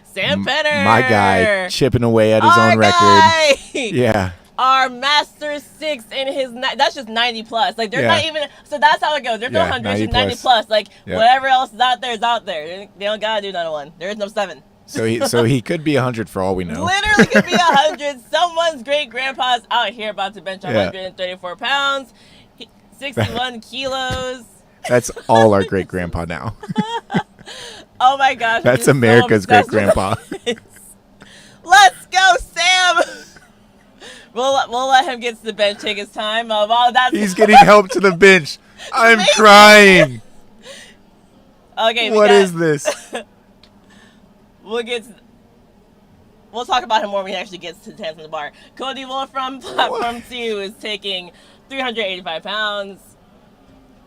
Speaker 1: Sam Penner!
Speaker 2: My guy, chipping away at his own record. Yeah.
Speaker 1: Our master 6 in his, that's just 90 plus. Like, they're not even, so that's how it goes. There's no 100, just 90 plus. Like, whatever else is out there is out there. They don't gotta do 901. There is no 7.
Speaker 2: So he could be 100 for all we know.
Speaker 1: Literally could be 100. Someone's great grandpa's out here about to bench 134 pounds, 61 kilos.
Speaker 2: That's all our great grandpa now.
Speaker 1: Oh my gosh.
Speaker 2: That's America's great grandpa.
Speaker 1: Let's go, Sam. We'll let him get to the bench, take his time.
Speaker 2: He's getting help to the bench. I'm crying.
Speaker 1: Okay.
Speaker 2: What is this?
Speaker 1: We'll talk about him more when he actually gets to the hands on the bar. Cody Wolf from platform 2 is taking 385 pounds.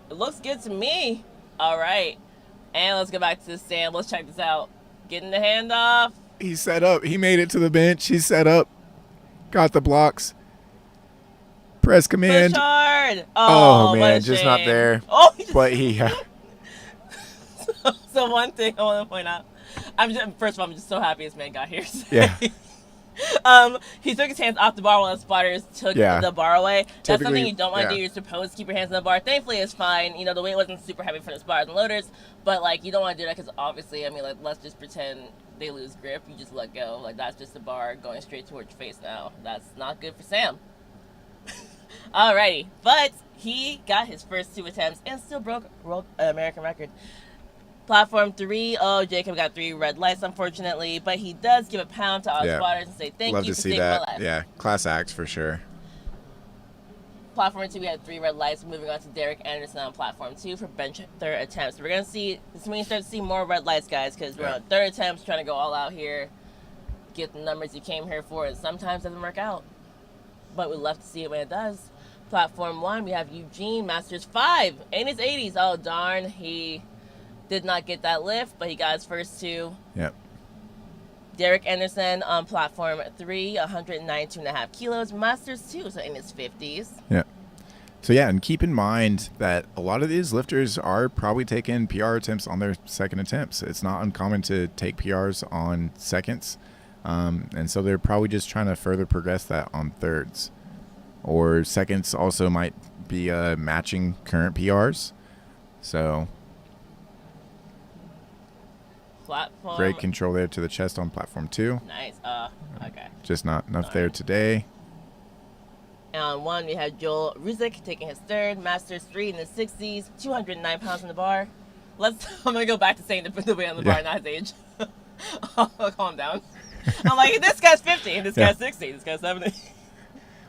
Speaker 1: It looks good to me. All right. And let's go back to Sam. Let's check this out. Getting the handoff.
Speaker 2: He's set up. He made it to the bench. He's set up. Got the blocks. Press command.
Speaker 1: Push hard.
Speaker 2: Oh man, just not there.
Speaker 1: Oh,
Speaker 2: but he.
Speaker 1: So one thing I want to point out. First of all, I'm just so happy this man got here today.
Speaker 2: Yeah.
Speaker 1: He took his hands off the bar while the spotters took the bar away. That's something you don't want to do. You're supposed to keep your hands on the bar. Thankfully, it's fine. You know, the weight wasn't super heavy for the spotters and loaders, but like you don't want to do that because obviously, I mean, like let's just pretend they lose grip. You just let go. Like that's just the bar going straight towards your face now. That's not good for Sam. Alrighty, but he got his first 2 attempts and still broke world American record. Platform 3, Jacob got 3 red lights, unfortunately, but he does give a pound to all spotters and say thank you for saving my life.
Speaker 2: Yeah, class act for sure.
Speaker 1: Platform 2, we had 3 red lights. Moving on to Derek Anderson on platform 2 for bench 3rd attempts. This is when you start to see more red lights, guys, because we're on 3rd attempts, trying to go all out here. get the numbers you came here for. And sometimes it doesn't work out. But we love to see it when it does. Platform 1, we have Eugene, Masters 5, in his 80s. Oh, darn. He did not get that lift, but he got his first 2.
Speaker 2: Yep.
Speaker 1: Derek Anderson on Platform 3, 192.5 kilos, Masters 2, so in his 50s.
Speaker 2: Yeah. So, yeah, and keep in mind that a lot of these lifters are probably taking PR attempts on their second attempts. It's not uncommon to take PRs on seconds. And so they're probably just trying to further progress that on thirds. Or seconds also might be matching current PRs. So,
Speaker 1: Platform.
Speaker 2: great control there to the chest on Platform 2.
Speaker 1: Nice. Okay.
Speaker 2: Just not enough there today.
Speaker 1: And on 1, we have Joel Ruzick taking his third, Masters 3 in the 60s, 209 pounds on the bar. I'm going to go back to saying the weight on the bar, not his age. Calm down. I'm like, this guy's 50, and this guy's 60, this guy's 70.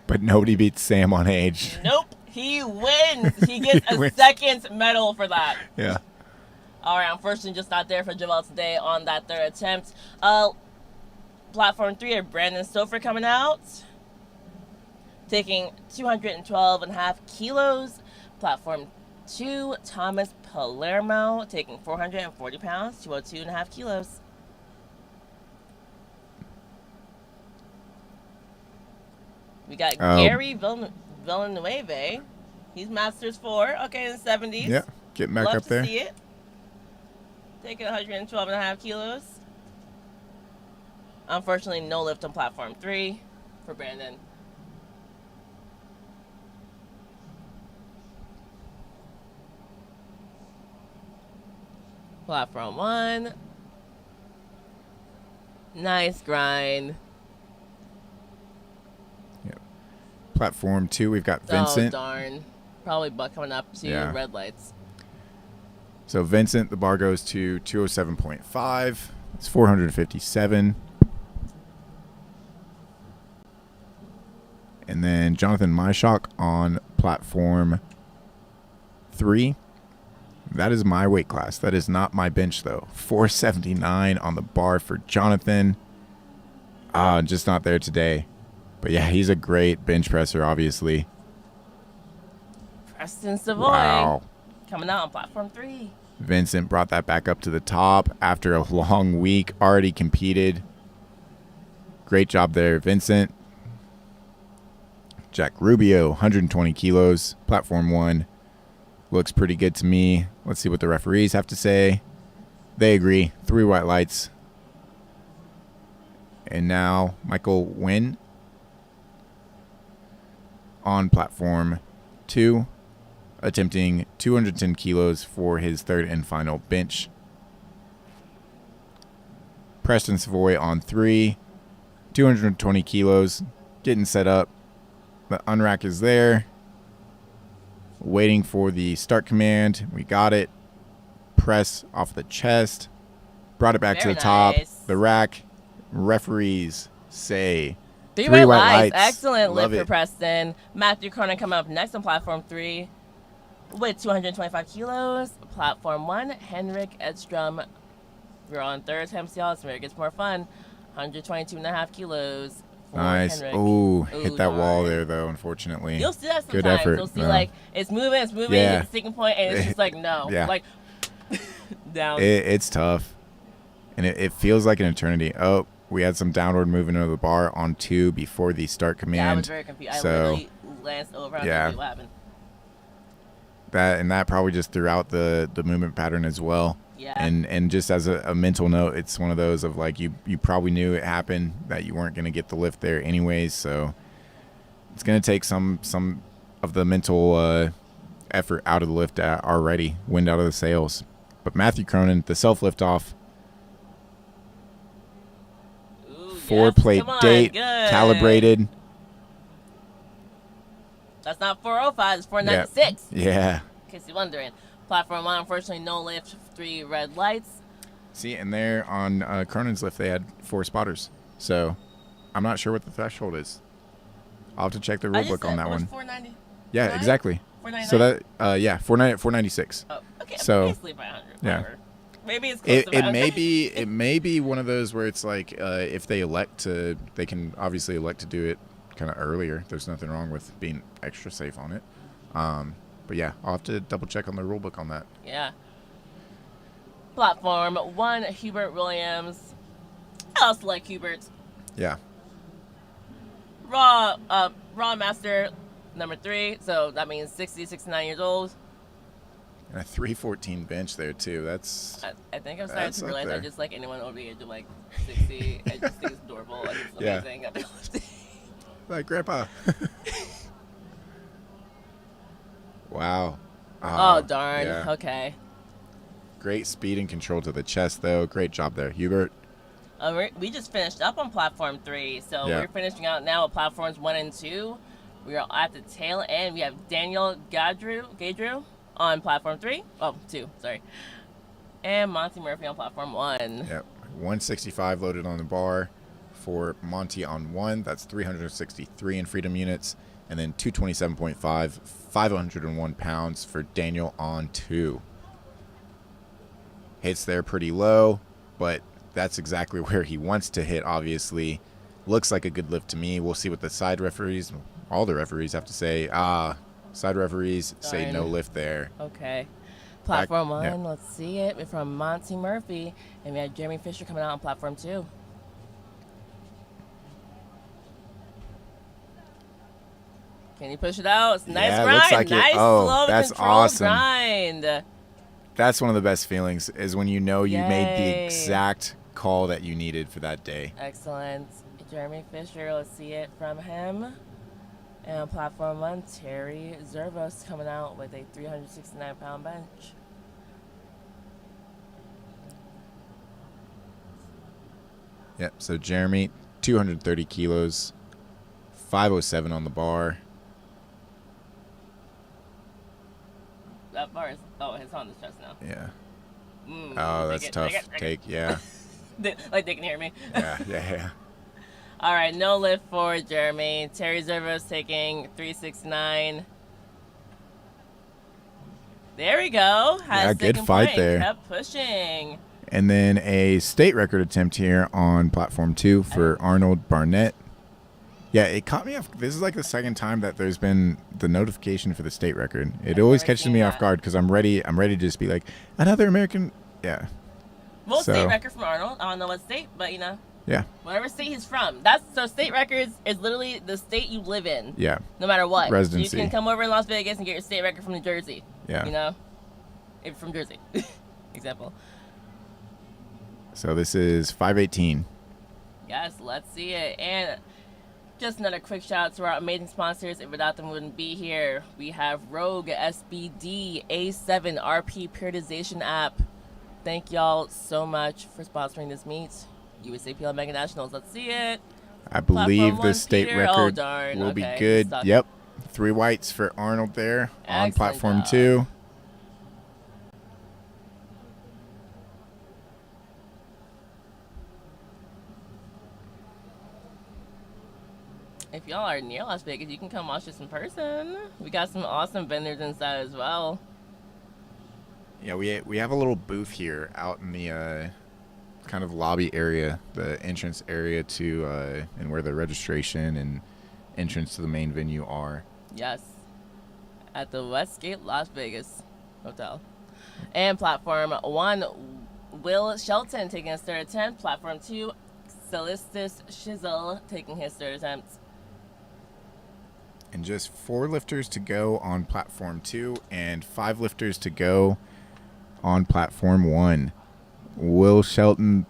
Speaker 2: But nobody beats Sam on age.
Speaker 1: Nope. He wins. He gets a second medal for that.
Speaker 2: Yeah.
Speaker 1: All right, unfortunately, just not there for Joel today on that third attempt. Platform 3 of Brandon Stouffer coming out, taking 212.5 kilos. Platform 2, Thomas Palermo, taking 440 pounds, 202.5 kilos. We got Gary Villanueva. He's Masters 4, okay, in the 70s.
Speaker 2: Yeah, getting back up there.
Speaker 1: Love to see it. Taking 112.5 kilos. Unfortunately, no lift on Platform 3 for Brandon. Platform 1. Nice grind.
Speaker 2: Yep. Platform 2, we've got Vincent.
Speaker 1: Oh, darn. Probably butt coming up to red lights.
Speaker 2: So Vincent, the bar goes to 207.5. It's 457. And then Jonathan Myshok on Platform 3. That is my weight class. That is not my bench, though. 479 on the bar for Jonathan. Just not there today. But, yeah, he's a great bench presser, obviously.
Speaker 1: Preston Savoy.
Speaker 2: Wow.
Speaker 1: Coming out on Platform 3.
Speaker 2: Vincent brought that back up to the top after a long week. Already competed. Great job there, Vincent. Jack Rubio, 120 kilos. Platform 1. Looks pretty good to me. Let's see what the referees have to say. They agree. 3 white lights. And now Michael Nguyen on Platform 2, attempting 210 kilos for his third and final bench. Preston Savoy on 3, 220 kilos, getting set up. The unrack is there. Waiting for the start command. We got it. Press off the chest. Brought it back to the top. The rack. Referees say
Speaker 1: 3 white lights. Excellent
Speaker 2: Love
Speaker 1: lift for
Speaker 2: it.
Speaker 1: Preston. Matthew Cronin coming up next on Platform 3 with 225 kilos. Platform 1, Henrik Edstrom. We're on third attempt, y'all. It's where it gets more fun. 122.5 kilos.
Speaker 2: Nice.
Speaker 1: Henrik.
Speaker 2: Ooh, hit that
Speaker 1: darn.
Speaker 2: wall there, though, unfortunately.
Speaker 1: You'll see that sometimes.
Speaker 2: Good effort.
Speaker 1: You'll see,
Speaker 2: No.
Speaker 1: like, it's moving,
Speaker 2: Yeah.
Speaker 1: it's a sticking point, and it's just like, no.
Speaker 2: Yeah.
Speaker 1: Like, down.
Speaker 2: It's tough. And it feels like an eternity. Oh, we had some downward movement of the bar on 2 before the start command.
Speaker 1: Yeah, I was very confused. I literally glanced over. I was like, what happened?
Speaker 2: That probably just threw out the movement pattern as well.
Speaker 1: Yeah.
Speaker 2: And just as a mental note, it's one of those of like you probably knew it happened, that you weren't going to get the lift there anyways. So it's going to take some of the mental effort out of the lift already, wind out of the sails. But Matthew Cronin, the self lift off, 4-plate date, calibrated.
Speaker 1: That's not 405, it's 496.
Speaker 2: Yeah.
Speaker 1: In case you're wondering. Platform 1, unfortunately, no lift, 3 red lights.
Speaker 2: See, and there on Cronin's lift, they had 4 spotters. So I'm not sure what the threshold is. I'll have to check the rule book on that one.
Speaker 1: 490.
Speaker 2: Yeah,
Speaker 1: right?
Speaker 2: exactly.
Speaker 1: 499.
Speaker 2: So that, 496.
Speaker 1: Oh, okay.
Speaker 2: So,
Speaker 1: Basically by 100.
Speaker 2: yeah.
Speaker 1: Maybe it's close
Speaker 2: It may be one of those where it's like if they elect to, they can obviously elect to do it kind of earlier. There's nothing wrong with being extra safe on it. But yeah, I'll have to double check on the rule book on that.
Speaker 1: Yeah. Platform 1, Hubert Williams. I also like Hubert.
Speaker 2: Yeah.
Speaker 1: Raw Master number 3, so that means 60, 69 years old.
Speaker 2: And a 314 bench there too. That's.
Speaker 1: I think I'm starting to realize I
Speaker 2: there.
Speaker 1: just like anyone over the age of like 60. I just think it's adorable. I think it's
Speaker 2: Yeah.
Speaker 1: amazing.
Speaker 2: Like Grandpa. Wow.
Speaker 1: Oh, darn.
Speaker 2: Yeah.
Speaker 1: Okay.
Speaker 2: Great speed and control to the chest, though. Great job there, Hubert.
Speaker 1: We just finished up on platform 3, so
Speaker 2: Yeah.
Speaker 1: we're finishing out now with platforms 1 and 2. We are at the tail end. We have Daniel Gadrew on platform 3. Oh, 2, sorry. And Monty Murphy on platform 1.
Speaker 2: Yep. 165 loaded on the bar for Monty on 1. That's 363 in freedom units. And then 227.5, 501 pounds for Daniel on 2. Hits there pretty low, but that's exactly where he wants to hit, obviously. Looks like a good lift to me. We'll see what the side referees, all the referees have to say. Side referees say no lift there.
Speaker 1: Okay. Platform 1,
Speaker 2: yeah.
Speaker 1: Let's see it. From Monty Murphy. And we have Jeremy Fisher coming out on platform 2. Can you push it out? It's a nice grind.
Speaker 2: Looks like
Speaker 1: nice,
Speaker 2: it. Oh,
Speaker 1: slow,
Speaker 2: that's
Speaker 1: controlled
Speaker 2: awesome.
Speaker 1: grind.
Speaker 2: That's one of the best feelings is when you know you made the
Speaker 1: Yay.
Speaker 2: exact call that you needed for that day.
Speaker 1: Excellent. Jeremy Fisher, let's see it from him. And on platform 1, Terry Zervos coming out with a 369-pound bench.
Speaker 2: Yep, so Jeremy, 230 kilos, 507 on the bar.
Speaker 1: That bar is, it's on his chest now.
Speaker 2: Yeah.
Speaker 1: Oh,
Speaker 2: that's tough. Take, yeah.
Speaker 1: Like they can hear me.
Speaker 2: Yeah.
Speaker 1: All right, no lift for Jeremy. Terry Zervos taking 369. There we go.
Speaker 2: Yeah, good fight there.
Speaker 1: Kept pushing.
Speaker 2: And then a state record attempt here on platform 2 for Arnold Barnett. Yeah, it caught me off. This is like the second time that there's been the notification for the state record. It always catches me off guard because I'm ready to just be like, another American. Yeah.
Speaker 1: Well, state record from Arnold. I don't know what state, but
Speaker 2: Yeah.
Speaker 1: whatever state he's from. So state records is literally the state you live in.
Speaker 2: Yeah.
Speaker 1: No matter what.
Speaker 2: Residency.
Speaker 1: So you can come over in Las Vegas and get your state record from New Jersey.
Speaker 2: Yeah.
Speaker 1: If from Jersey. Example.
Speaker 2: So this is 518.
Speaker 1: Yes, let's see it. And just another quick shout out to our amazing sponsors. If without them, we wouldn't be here. We have Rogue, SBD, A7, RP Periodization app. Thank y'all so much for sponsoring this meet. USAPL Mega Nationals. Let's see it.
Speaker 2: I believe
Speaker 1: Platform
Speaker 2: the
Speaker 1: 1,
Speaker 2: state
Speaker 1: Peter.
Speaker 2: record will be good.
Speaker 1: Stuck.
Speaker 2: Yep. 3 whites for Arnold there on
Speaker 1: Excellent
Speaker 2: platform
Speaker 1: job.
Speaker 2: 2.
Speaker 1: If y'all are near Las Vegas, you can come watch this in person. We got some awesome vendors inside as well.
Speaker 2: Yeah, we have a little booth here out in the kind of lobby area, the entrance area to and where the registration and entrance to the main venue are.
Speaker 1: Yes. At the Westgate Las Vegas Hotel. And platform 1, Will Shelton taking his third attempt. Platform 2, Celistus Shizzle taking his third attempt.
Speaker 2: And just 4 lifters to go on platform 2 and 5 lifters to go on platform 1. Will Shelton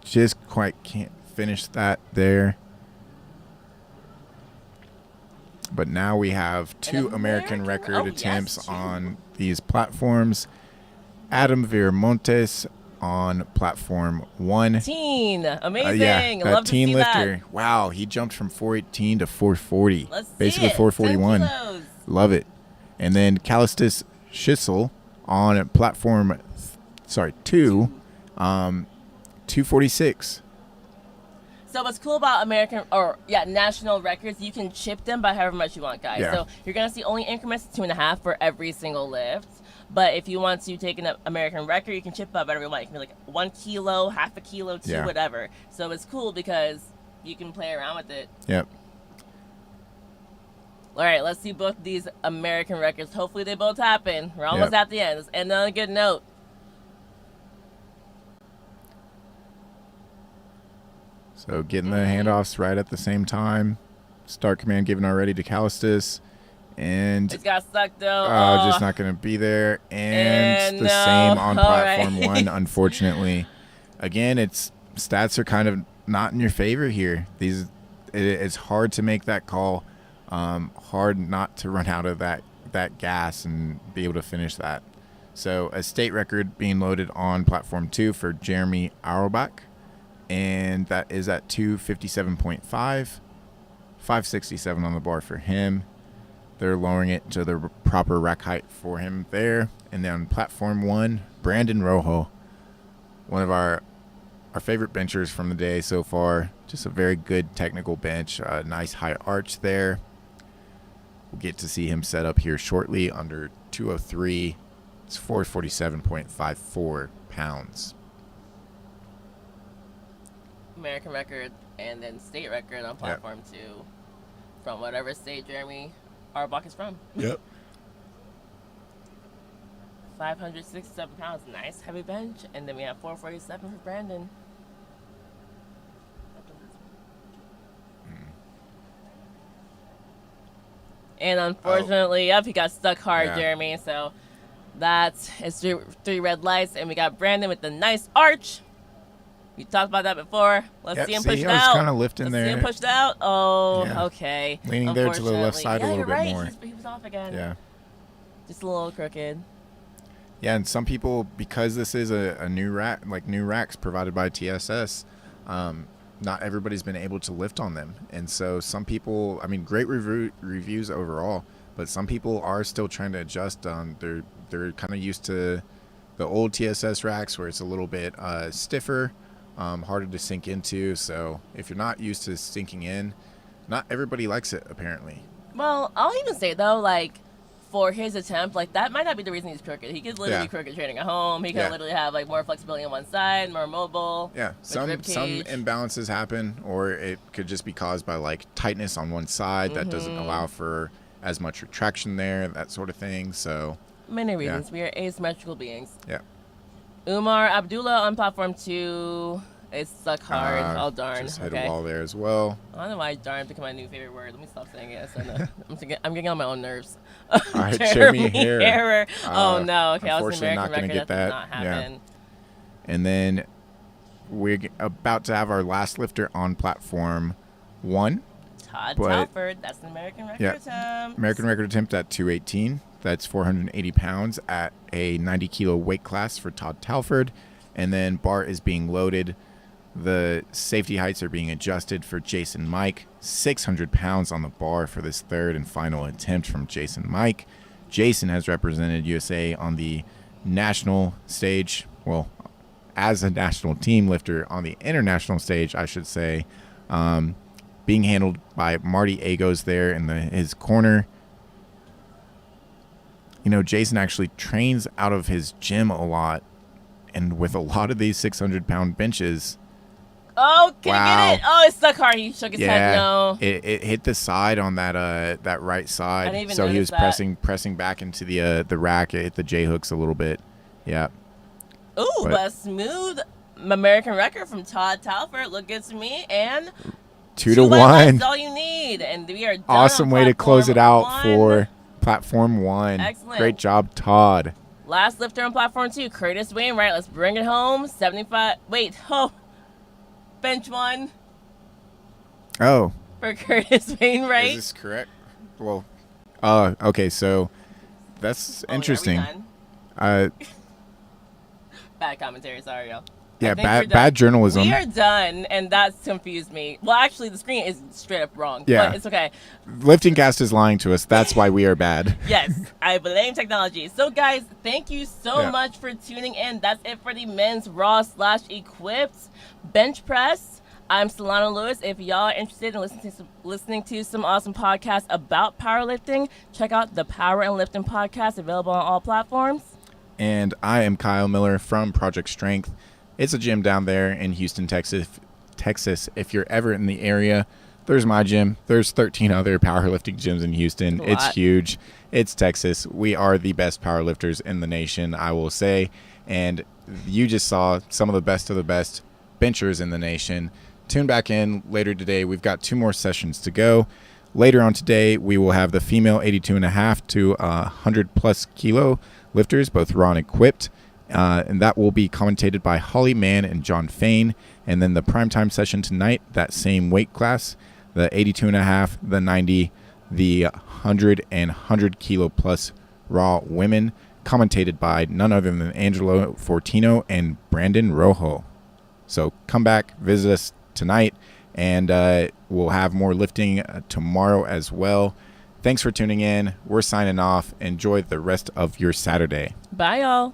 Speaker 2: just quite can't finish that there. But now we have 2 American record attempts on these platforms. Adam Viramontes on platform 1.
Speaker 1: Teen. Amazing.
Speaker 2: Yeah,
Speaker 1: Love to
Speaker 2: teen
Speaker 1: see
Speaker 2: lifter.
Speaker 1: that.
Speaker 2: Wow, he jumped from 418 to 440.
Speaker 1: Let's see
Speaker 2: Basically
Speaker 1: it.
Speaker 2: 441.
Speaker 1: 10 kilos.
Speaker 2: Love it. And then Calistus Schissel on platform 2, 246.
Speaker 1: So what's cool about national records, you can chip them by however much you want, guys.
Speaker 2: Yeah.
Speaker 1: So you're going to see only increments of 2.5 for every single lift. But if you want to take an American record, you can chip up whatever you want. It can be like 1 kilo, half a kilo, 2, whatever. So it's cool because you can play around with it.
Speaker 2: Yep.
Speaker 1: All right, let's see both these American records. Hopefully they both happen. We're almost at the end. Let's end on a good note.
Speaker 2: So getting the handoffs right at the same time. Start command given already to Callistus. And
Speaker 1: it's got stuck though.
Speaker 2: Just not going to be there. And the same on platform 1, unfortunately. Again, its stats are kind of not in your favor here. It's hard to make that call. Hard not to run out of that gas and be able to finish that. So a state record being loaded on platform 2 for Jeremy Auerbach, and that is at 257.5, 567 on the bar for him. They're lowering it to the proper rack height for him there. And then platform 1, Brandon Rojo, one of our favorite benchers from the day so far. Just a very good technical bench, a nice high arch there. We'll get to see him set up here shortly under 203. It's 447.54 pounds.
Speaker 1: American record and then state record on platform 2 from whatever state Jeremy Auerbach is from.
Speaker 2: Yep.
Speaker 1: 567 pounds. Nice heavy bench. And then we have 447 for Brandon. And unfortunately, he got stuck hard, Jeremy. So that's his 3 red lights. And we got Brandon with the nice arch. We talked about that before. Let's see him push it out.
Speaker 2: He's kind of lifting there.
Speaker 1: See him pushed out. Oh, okay.
Speaker 2: Leaning there to the left side a little bit more.
Speaker 1: He was off again.
Speaker 2: Yeah.
Speaker 1: Just a little crooked.
Speaker 2: Yeah, and some people, because this is a new rack, like new racks provided by TSS, not everybody's been able to lift on them. And so some people, I mean, great reviews overall, but some people are still trying to adjust. They're kind of used to the old TSS racks where it's a little bit stiffer, harder to sink into. So if you're not used to sinking in, not everybody likes it, apparently.
Speaker 1: Well, I'll even say, though, like, for his attempt, like, that might not be the reason he's crooked. He could literally be crooked training at home. He could literally have, like, more flexibility on one side, more mobile.
Speaker 2: Yeah, some imbalances happen, or it could just be caused by, like, tightness on one side that doesn't allow for as much retraction there, that sort of thing. So
Speaker 1: many reasons. We are asymmetrical beings.
Speaker 2: Yeah.
Speaker 1: Umar Abdullah on platform 2. It's stuck hard. Oh, darn.
Speaker 2: Just hit a wall there as well.
Speaker 1: I don't know why darn became my new favorite word. Let me stop saying it. I'm getting on my own nerves.
Speaker 2: All right, Jeremy
Speaker 1: Error. Oh, no. Okay, I was
Speaker 2: unfortunately not going to get that.
Speaker 1: Not happen.
Speaker 2: Yeah. And then we're about to have our last lifter on platform 1.
Speaker 1: Todd Talford. That's an American record attempt.
Speaker 2: American record attempt at 218. That's 480 pounds at a 90-kilo weight class for Todd Talford. And then bar is being loaded. The safety heights are being adjusted for Jason Mike. 600 pounds on the bar for this third and final attempt from Jason Mike. Jason has represented USA on the national stage. Well, as a national team lifter on the international stage, I should say. Being handled by Marty Agos there in his corner. You know, Jason actually trains out of his gym a lot. And with a lot of these 600-pound benches.
Speaker 1: Oh, can you get it? Oh, it's stuck hard. He shook his head no.
Speaker 2: It hit the side on that right side.
Speaker 1: I didn't even
Speaker 2: so he was
Speaker 1: that.
Speaker 2: pressing back into the rack. It hit the J hooks a little bit. Yeah.
Speaker 1: Ooh, but a smooth American record from Todd Talford. Look good to me. And
Speaker 2: 2-1.
Speaker 1: That's all you need. And we are done.
Speaker 2: Awesome way to close it out for platform 1.
Speaker 1: Excellent.
Speaker 2: Great job, Todd.
Speaker 1: Last lifter on platform 2, Curtis Wainwright. Let's bring it home. 75. Wait. Oh. Bench 1.
Speaker 2: Oh.
Speaker 1: For Curtis Wainwright.
Speaker 2: Is this correct? Well. Okay. So that's interesting.
Speaker 1: Bad commentary. Sorry, y'all.
Speaker 2: Yeah, bad journalism.
Speaker 1: We are done, and that's confused me. Well, actually, the screen is straight up wrong.
Speaker 2: Yeah.
Speaker 1: But it's okay.
Speaker 2: Lifting Cast is lying to us. That's why we are bad.
Speaker 1: Yes, I blame technology. So, guys, thank you so much for tuning in. That's it for the men's Raw/Equipped bench press. I'm Solana Lewis. If y'all are interested in listening to some awesome podcasts about powerlifting, check out the Power and Lifting podcast, available on all platforms.
Speaker 2: And I am Kyle Miller from Project Strength. It's a gym down there in Houston, Texas. If you're ever in the area, there's my gym. There's 13 other powerlifting gyms in Houston. It's huge. It's Texas. We are the best powerlifters in the nation, I will say. And you just saw some of the best benchers in the nation. Tune back in later today. We've got 2 more sessions to go. Later on today, we will have the female 82.5 to 100 plus kilo lifters, both raw and equipped. And that will be commentated by Holly Mann and John Fain. And then the primetime session tonight, that same weight class, the 82.5, the 90, the 100 and 100 kilo plus raw women, commentated by none other than Angelo Fortino and Brandon Rojo. So come back, visit us tonight, and we'll have more lifting tomorrow as well. Thanks for tuning in. We're signing off. Enjoy the rest of your Saturday.
Speaker 1: Bye, y'all.